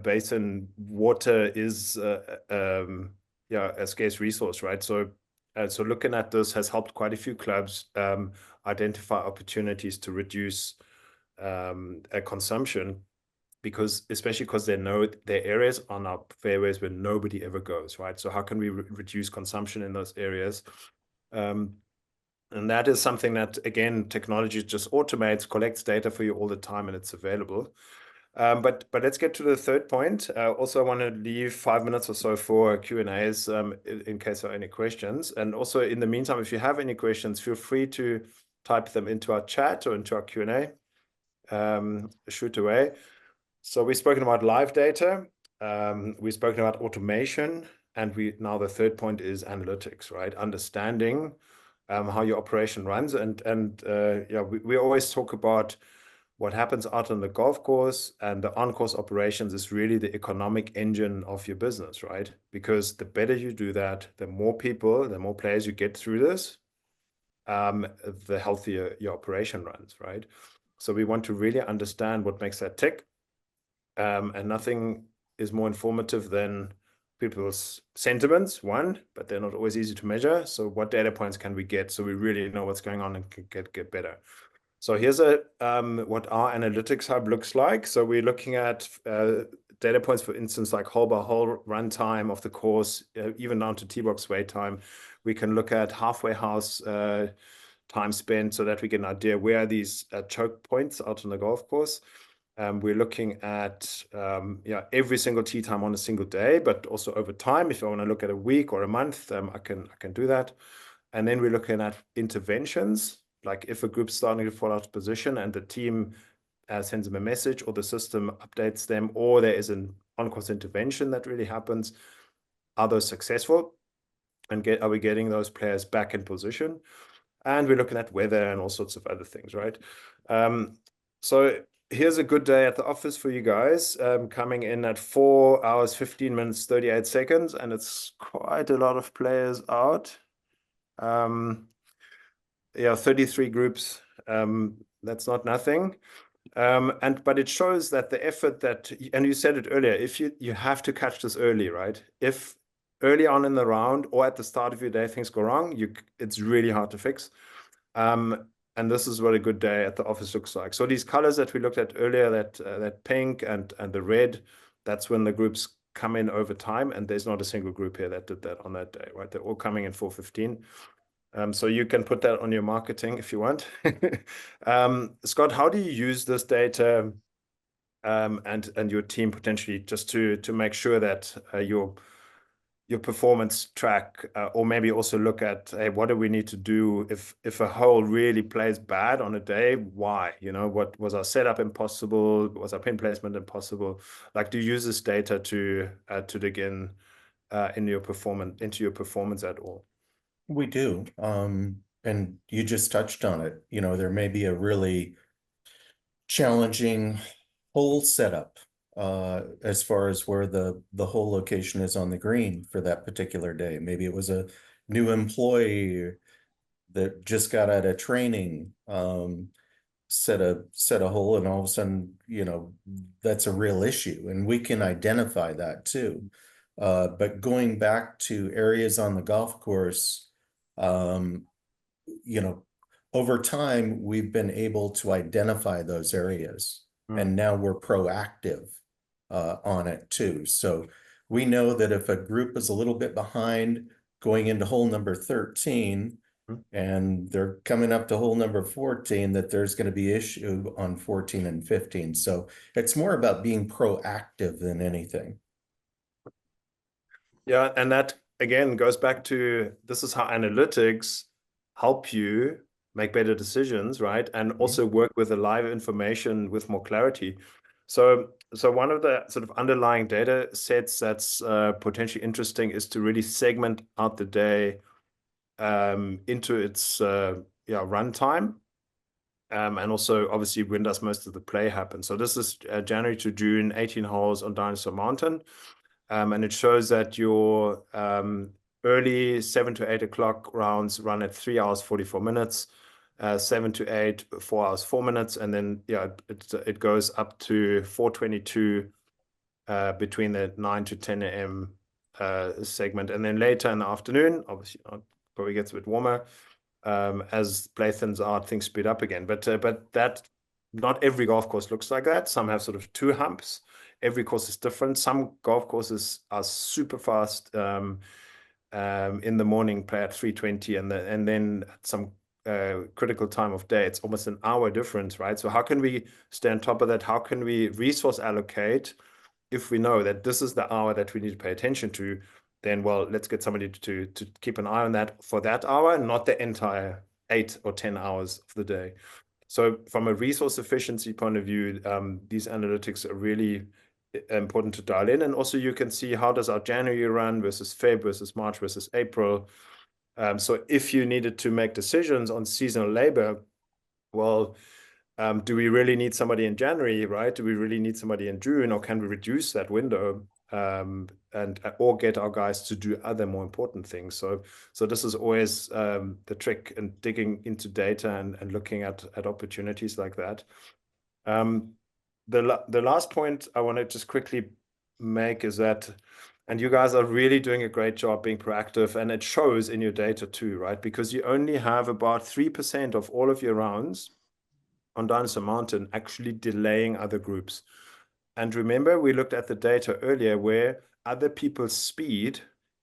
basin water is a scarce resource, right? So looking at this has helped quite a few clubs identify opportunities to reduce consumption, especially because they know their areas are now fairways where nobody ever goes, right? So how can we reduce consumption in those areas? And that is something that, again, technology just automates, collects data for you all the time, and it's available. But let's get to the third point. Also, I want to leave 5 minutes or so for Q&As in case there are any questions. And also, in the meantime, if you have any questions, feel free to type them into our chat or into our Q&A. Shoot away. So we've spoken about live data. We've spoken about automation. And now the third point is analytics, right? Understanding how your operation runs. And we always talk about what happens out on the golf course, and the on-course operations is really the economic engine of your business, right? Because the better you do that, the more people, the more players you get through this, the healthier your operation runs, right? So we want to really understand what makes that tick. And nothing is more informative than people's sentiments, one, but they're not always easy to measure. So what data points can we get so we really know what's going on and can get better? So here's what our analytics hub looks like. So we're looking at data points, for instance, like hole by hole run time of the course, even down to tee box wait time. We can look at halfway house time spent so that we get an idea where are these choke points out on the golf course. We're looking at every single tee time on a single day, but also over time. If I want to look at a week or a month, I can do that. And then we're looking at interventions, like if a group's starting to fall out of position and the team sends them a message or the system updates them, or there is an on-course intervention that really happens. Are those successful? And are we getting those players back in position? And we're looking at weather and all sorts of other things, right? So here's a good day at the office for you guys, coming in at 4 hours, 15 minutes, 38 seconds, and it's quite a lot of players out. 33 groups, that's not nothing. But it shows that the effort that, and you said it earlier, if you have to catch this early, right? If early on in the round or at the start of your day things go wrong, it's really hard to fix. And this is what a good day at the office looks like. So these colors that we looked at earlier, that pink and the red, that's when the groups come in over time, and there's not a single group here that did that on that day, right? They're all coming in 4:15. So you can put that on your marketing if you want. Scott, how do you use this data and your team potentially just to make sure that your performance track, or maybe also look at, hey, what do we need to do if a hole really plays bad on a day? Why? What was our setup impossible? Was our pin placement impossible? Like, do you use this data to dig in into your performance at all? We do. And you just touched on it. There may be a really challenging hole setup as far as where the hole location is on the green for that particular day. Maybe it was a new employee that just got out of training, set a hole, and all of a sudden, that's a real issue, and we can identify that too. But going back to areas on the golf course, over time, we've been able to identify those areas, and now we're proactive on it too. So we know that if a group is a little bit behind going into hole number 13, and they're coming up to hole number 14, that there's going to be issue on 14 and 15. So it's more about being proactive than anything. Yeah, and that again goes back to, this is how analytics help you make better decisions, right? And also work with the live information with more clarity. So one of the sort of underlying data sets that's potentially interesting is to really segment out the day into its run time. And also, obviously, when does most of the play happen? So this is January to June, 18 holes on Dinosaur Mountain. And it shows that your early 7 to 8 o'clock rounds run at 3 hours, 44 minutes, 7 to 8, 4 hours, 4 minutes. And then, it goes up to 4:22 between the 9 to 10 a.m. segment. And then later in the afternoon, obviously, probably gets a bit warmer. As play thins out, things speed up again. But that not every golf course looks like that. Some have sort of 2 humps. Every course is different. Some golf courses are super fast. In the morning, play at 3:20, and then at some critical time of day, it's almost an hour difference, right? So how can we stay on top of that? How can we resource allocate if we know that this is the hour that we need to pay attention to? Then, well, let's get somebody to keep an eye on that for that hour, not the entire 8 or 10 hours of the day. So from a resource efficiency point of view, these analytics are really important to dial in. And also you can see how does our January run versus Feb versus March versus April. So if you needed to make decisions on seasonal labor, well, do we really need somebody in January, right? Do we really need somebody in June, or can we reduce that window or get our guys to do other more important things? So this is always the trick in digging into data and looking at opportunities like that. The last point I want to just quickly make is that, and you guys are really doing a great job being proactive, and it shows in your data too, right? Because you only have about 3% of all of your rounds on Dinosaur Mountain actually delaying other groups. And remember, we looked at the data earlier where other people's speed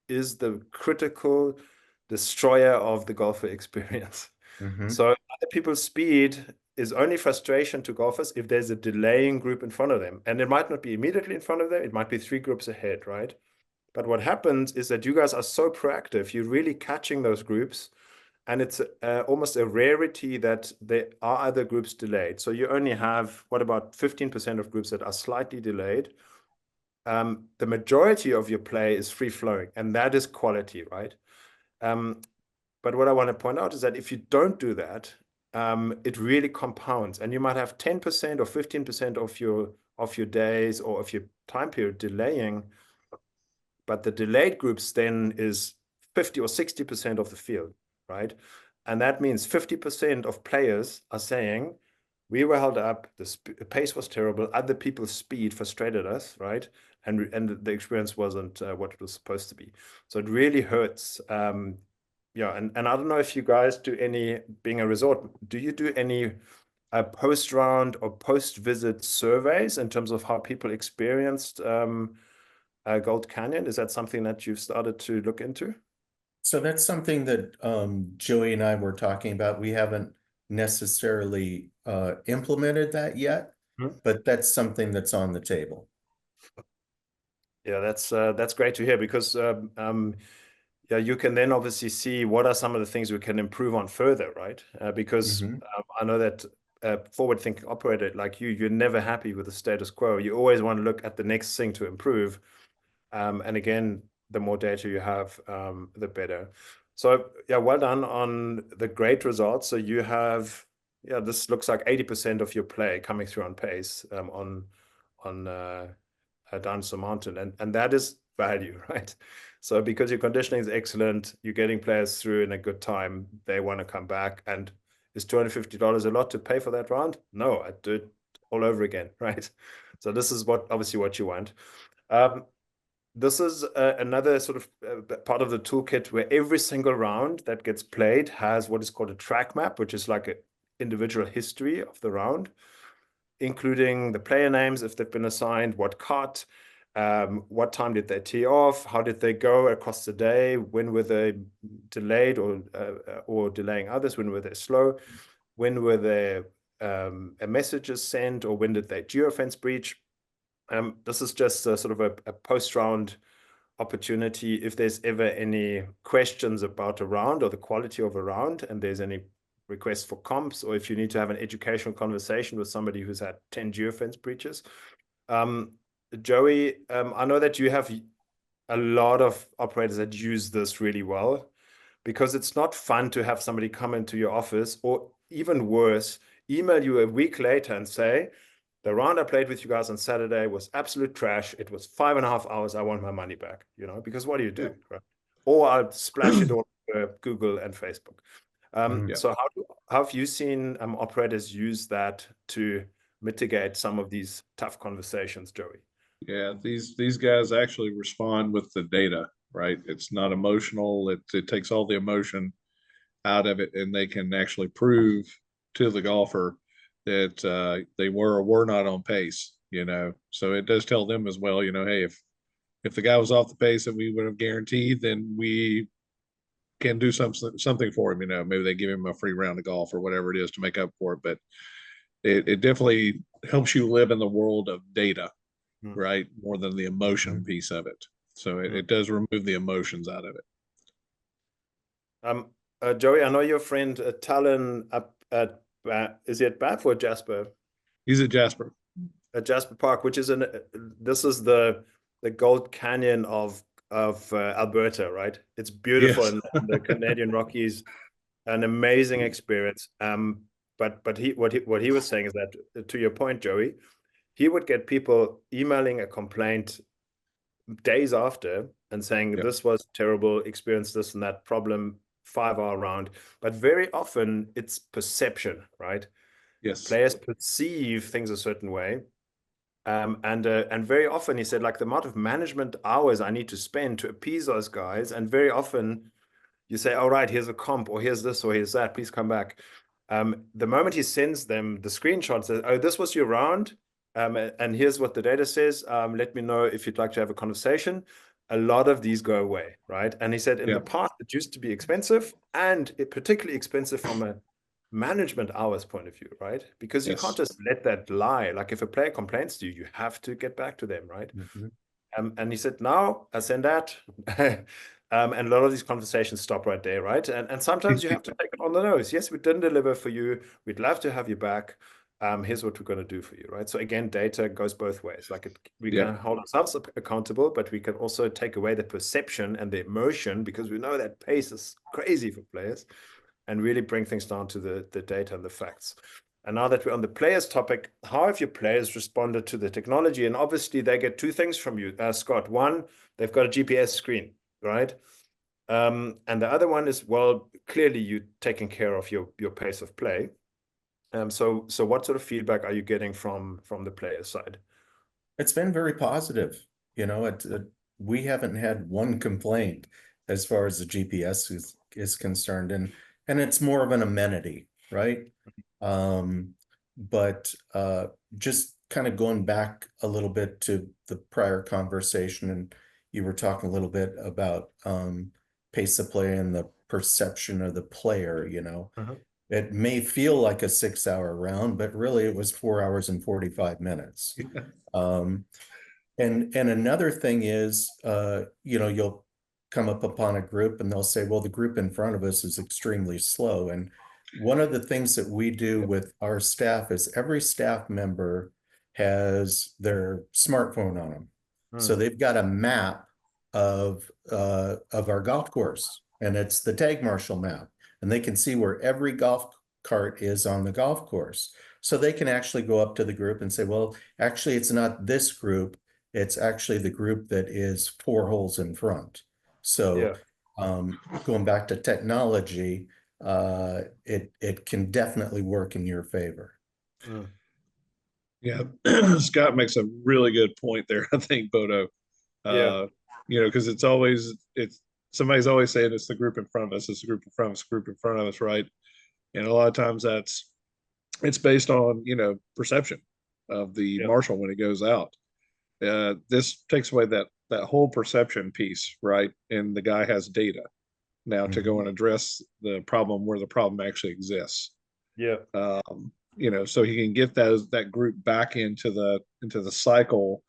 is the critical destroyer of the golfer experience. So other people's speed is only frustration to golfers if there's a delaying group in front of them. And it might not be immediately in front of them. It might be 3 groups ahead, right? But what happens is that you guys are so proactive. You're really catching those groups. And it's almost a rarity that there are other groups delayed. So you only have, what, about 15% of groups that are slightly delayed. The majority of your play is free-flowing, and that is quality, right? But what I want to point out is that if you don't do that, it really compounds, and you might have 10% or 15% of your days or of your time period delaying, but the delayed groups then is 50 or 60% of the field, right? And that means 50% of players are saying, we were held up, the pace was terrible, other people's speed frustrated us, right? And the experience wasn't what it was supposed to be. So it really hurts. Yeah, and I don't know if you guys do any, being a resort, do you do any post-round or post-visit surveys in terms of how people experienced Gold Canyon? Is that something that you've started to look into? So that's something that Joey and I were talking about. We haven't necessarily implemented that yet, but that's something that's on the table. Yeah, that's great to hear, because yeah, you can then obviously see what are some of the things we can improve on further, right? Because I know that forward-thinking operator like you're never happy with the status quo. You always want to look at the next thing to improve. And again, the more data you have, the better. So yeah, well done on the great results. So you have, yeah, this looks like 80% of your play coming through on pace on Dinosaur Mountain, and that is value, right? So because your conditioning is excellent, you're getting players through in a good time, they want to come back. And is $250 a lot to pay for that round? No, I'd do it all over again, right? So this is obviously what you want. This is another sort of part of the toolkit where every single round that gets played has what is called a track map, which is like an individual history of the round, including the player names, if they've been assigned, what cart, what time did they tee off, how did they go across the day, when were they delayed or delaying others, when were they slow, when were their messages sent, or when did they geofence breach. This is just a sort of a post-round opportunity. If there's ever any questions about a round or the quality of a round, and there's any requests for comps, or if you need to have an educational conversation with somebody who's had 10 geofence breaches. Joey, I know that you have a lot of operators that use this really well, because it's not fun to have somebody come into your office, or even worse, email you a week later and say, the round I played with you guys on Saturday was absolute trash. It was 5.5 hours. I want my money back, because what do you do? Right? Or I'll splash it all over Google and Facebook. So how have you seen operators use that to mitigate some of these tough conversations, Joey? Yeah, these guys actually respond with the data, right? It's not emotional. It takes all the emotion out of it, and they can actually prove to the golfer that they were or were not on pace. So it does tell them as well. Hey, if the guy was off the pace that we would have guaranteed, then we can do something for him. Maybe they give him a free round of golf or whatever it is to make up for it. But it definitely helps you live in the world of data, right? More than the emotion piece of it. So it does remove the emotions out of it. Joey, I know your friend Talon up at is he at Bath or Jasper? He's at Jasper. At Jasper Park, which is this is the Gold Canyon of Alberta, right? It's beautiful Yes. in the Canadian Rockies, an amazing experience. But what he was saying is that, to your point, Joey, he would get people emailing a complaint days after and saying Yep. this was terrible, experienced this and that problem, 5-hour round. But very often it's perception, right? Yes. Players perceive things a certain way. And very often he said, like, the amount of management hours I need to spend to appease those guys, and very often you say, all right, here's a comp, or here's this, or here's that, please come back. The moment he sends them the screenshot, says, oh, this was your round, and here's what the data says. Let me know if you'd like to have a conversation. A lot of these go away, right? And he said in the past, it used to be expensive, and particularly expensive from a management hours point of view, right? Because you can't just let that lie. Like, if a player complains to you, you have to get back to them, right? And he said, now I send that. And a lot of these conversations stop right there, right? And sometimes you have to take it on the nose. Yes, we didn't deliver for you. We'd love to have you back. Here's what we're going to do for you, right? So again, data goes both ways. Like, we can hold ourselves accountable, but we can also take away the perception and the emotion, because we know that pace is crazy for players, and really bring things down to the data and the facts. And now that we're on the players topic, how have your players responded to the technology? And obviously they get two things from you, Scott. One, they've got a GPS screen, right? And the other one is, well, clearly you're taking care of your pace of play. So what sort of feedback are you getting from the player side? It's been very positive. We haven't had one complaint as far as the GPS is concerned, and it's more of an amenity, right? But just kind of going back a little bit to the prior conversation, and you were talking a little bit about pace of play and the perception of the player. It may feel like a 6-hour round, but really it was 4 hours and 45 minutes. And another thing is, you'll come up upon a group and they'll say, well, the group in front of us is extremely slow. And one of the things that we do with our staff is every staff member has their smartphone on them. So they've got a map of our golf course, and it's the tag marshal map. And they can see where every golf cart is on the golf course. So they can actually go up to the group and say, well, actually, it's not this group. It's actually the group that is 4 holes in front. So going back to technology, it can definitely work in your favor. Yeah, Scott makes a really good point there, I think, Bodo. Because somebody's always saying it's the group in front of us, it's the group in front of us, group in front of us, right? And a lot of times it's based on perception of the marshal when it goes out. This takes away that whole perception piece, right? And the guy has data now to go and address the problem where the problem actually exists. So he can get that group back into the cycle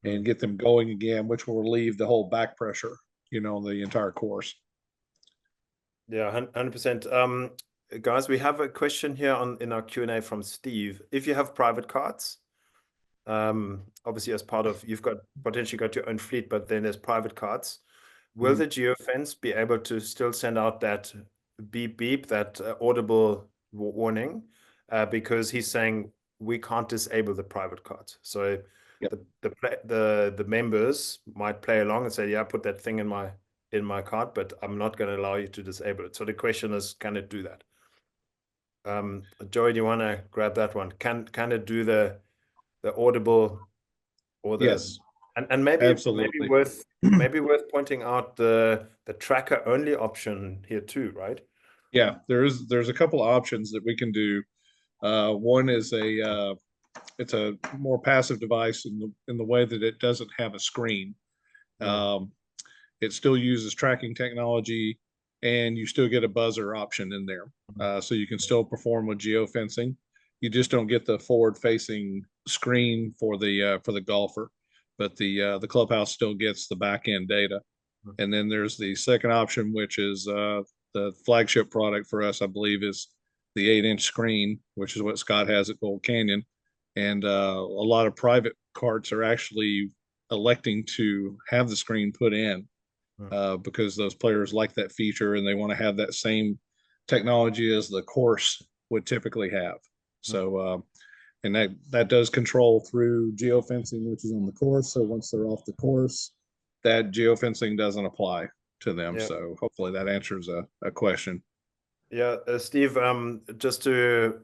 and get them going again, which will relieve the whole back pressure, on the entire course. Yeah, 100%. Guys, we have a question here in our Q&A from Steve. If you have private cards, obviously as part of, you've potentially got your own fleet, but then there's private cards. Will the geofence be able to still send out that beep beep, that audible warning? Because he's saying we can't disable the private cards. So the members might play along and say, yeah, put that thing in my card, but I'm not going to allow you to disable it. So the question is, can it do that? Joey, do you want to grab that one? Can it do the audible or the Yes. And maybe Absolutely. maybe worth pointing out the tracker only option here too, right? Yeah, there's a couple of options that we can do. One is it's a more passive device in the way that it doesn't have a screen. Um, it still uses tracking technology, and you still get a buzzer option in there, so you can still perform with geofencing. You just don't get the forward-facing screen for the golfer, but the clubhouse still gets the back end data. And then there's the second option, which is the flagship product for us, I believe, is the 8-inch screen, which is what Scott has at Gold Canyon. And a lot of private carts are actually electing to have the screen put in because those players like that feature and they want to have that same technology as the course would typically have. So, and that does control through geofencing, which is on the course. So once they're off the course, that geofencing doesn't apply to them. Yeah. So hopefully that answers a question. Yeah, Steve, just to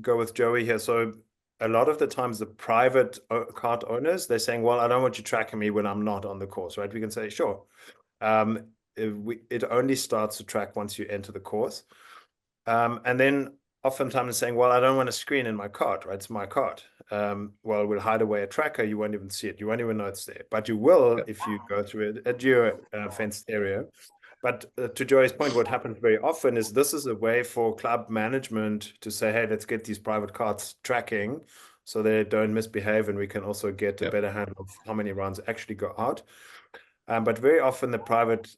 go with Joey here. So a lot of the times the private cart owners, they're saying, well, I don't want you tracking me when I'm not on the course, right? We can say, sure. It only starts to track once you enter the course. And then oftentimes saying, well, I don't want a screen in my cart, right? It's my cart. Well, we'll hide away a tracker. You won't even see it. You won't even know it's there. But you will if you go through a geo fenced area. But to Joey's point, what happens very often is this is a way for club management to say, hey, let's get these private carts tracking so they don't misbehave, and we can also get a better handle of how many rounds actually go out. But very often the private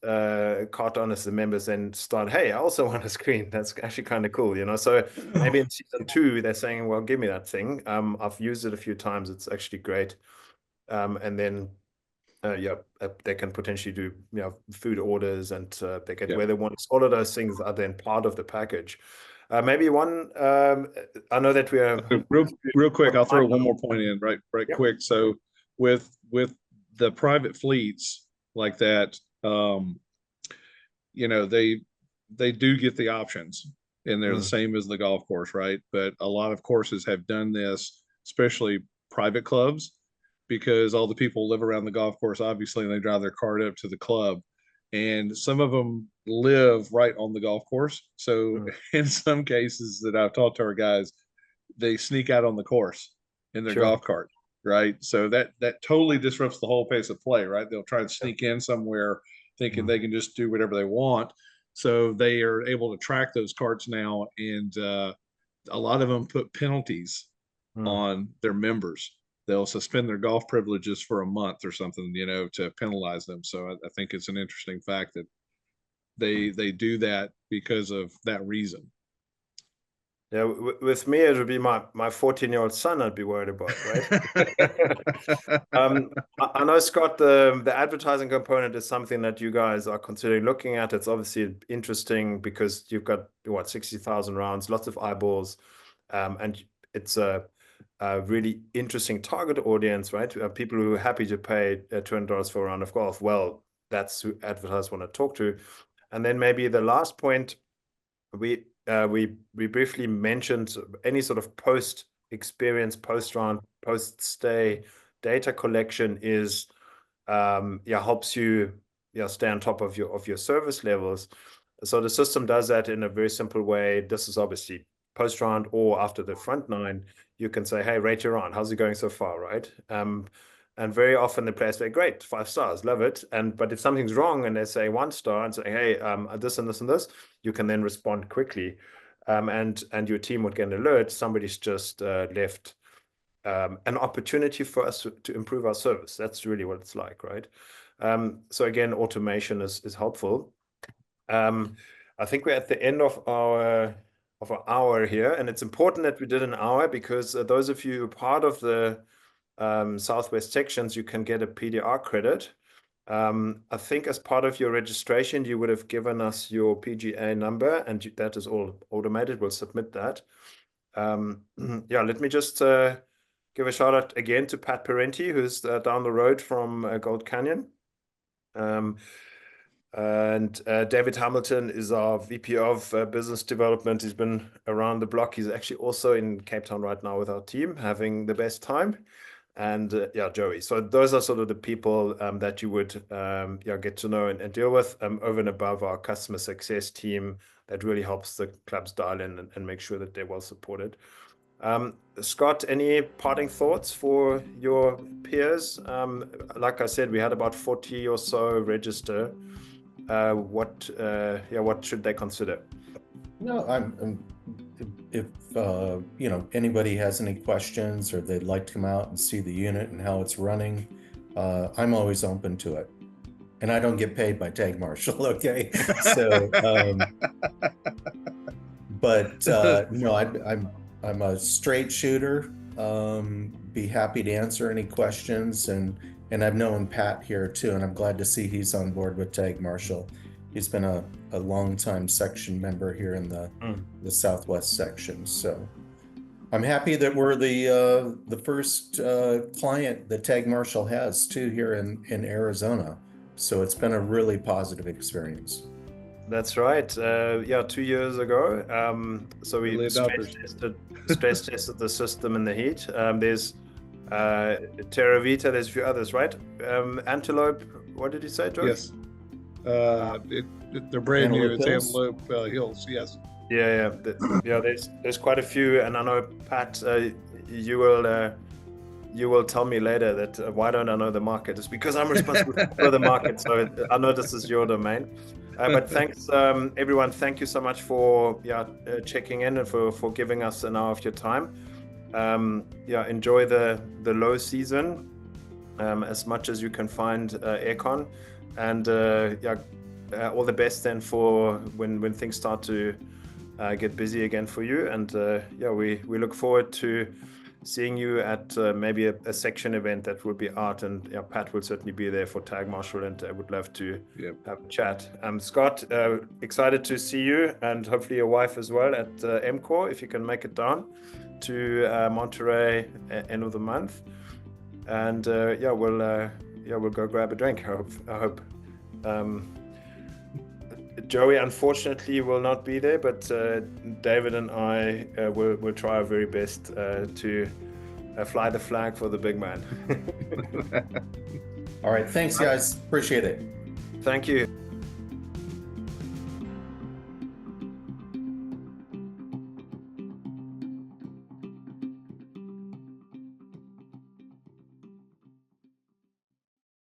cart owners, the members then start, hey, I also want a screen. That's actually kind of cool, you know? So maybe in season 2, they're saying, well, give me that thing. I've used it a few times. It's actually great. And then they can potentially do food orders, and they get where they want. All of those things are then part of the package. Maybe one. I know that we are real quick. I'll throw one more point in right quick. So with the private fleets like that, they do get the options, and they're the same as the golf course, right? But a lot of courses have done this, especially private clubs, because all the people live around the golf course, obviously, and they drive their cart up to the club. And some of them live right on the golf course. So in some cases that I've talked to our guys, they sneak out on the course in their golf cart, right? So that totally disrupts the whole pace of play, right? They'll try and sneak in somewhere thinking they can just do whatever they want. So they are able to track those carts now, and a lot of them put penalties on their members. They'll suspend their golf privileges for a month or something, to penalize them. So I think it's an interesting fact that they do that because of that reason. Yeah, with me, it would be my 14-year-old son I'd be worried about, right? I know, Scott, the advertising component is something that you guys are considering looking at. It's obviously interesting because you've got, 60,000 rounds, lots of eyeballs, and it's a really interesting target audience, right? People who are happy to pay $200 for a round of golf. Well, that's who advertisers want to talk to. And then maybe the last point, we briefly mentioned any sort of post experience, post round, post stay data collection is helps you stay on top of your service levels. So the system does that in a very simple way. This is obviously post round or after the front 9. You can say, hey, rate your round. How's it going so far, right? And very often the players say, great, 5 stars, love it. But if something's wrong and they say 1 star and say, hey, this and this and this, you can then respond quickly. And your team would get an alert. Somebody's just left an opportunity for us to improve our service. That's really what it's like, right? So again, automation is helpful. I think we're at the end of our hour here, and it's important that we did an hour because those of you who are part of the Southwest sections, you can get a PDR credit. I think as part of your registration, you would have given us your PGA number, and that is all automated. We'll submit that. Let me just give a shout out again to Pat Parenti, who's down the road from Gold Canyon. And David Hamilton is our VP of Business Development. He's been around the block. He's actually also in Cape Town right now with our team, having the best time. and yeah, Joey. So those are sort of the people that you would yeah, get to know and deal with over and above our customer success team that really helps the clubs dial in and make sure that they're well supported. Scott, any parting thoughts for your peers? Like I said, we had about 40 or so register. What should they consider? No, if you know, anybody has any questions or they'd like to come out and see the unit and how it's running, I'm always open to it. And I don't get paid by Tag Marshall, okay? So, but no, I'm a straight shooter. Be happy to answer any questions, and I've known Pat here too, and I'm glad to see he's on board with Tag Marshall. He's been a long-time section member here in the Southwest section. So I'm happy that we're the first client that Tag Marshall has too here in Arizona. So it's been a really positive experience. That's right. Yeah, 2 years ago. So we stress tested the system in the heat. There's Terra Vita, there's a few others, right? Antelope, what did you say, Joe? Yes. They're brand new. It's Antelope Hills. Yes. Yeah. There's quite a few, and I know, Pat, you will tell me later that why don't I know the market? It's because I'm responsible for the market. So I know this is your domain. But thanks, everyone. Thank you so much for checking in and for giving us an hour of your time. Enjoy the low season as much as you can find aircon, and all the best then for when things start to get busy again for you. And we look forward to seeing you at maybe a section event that will be out, and Pat will certainly be there for Tag Marshall, and I would love to have a chat. Scott, excited to see you, and hopefully your wife as well at MCOR, if you can make it down to Monterey end of the month. And we'll go grab a drink. I hope. Joey unfortunately will not be there, but David and I will try our very best to fly the flag for the big man. All right, thanks guys, appreciate it. Thank you.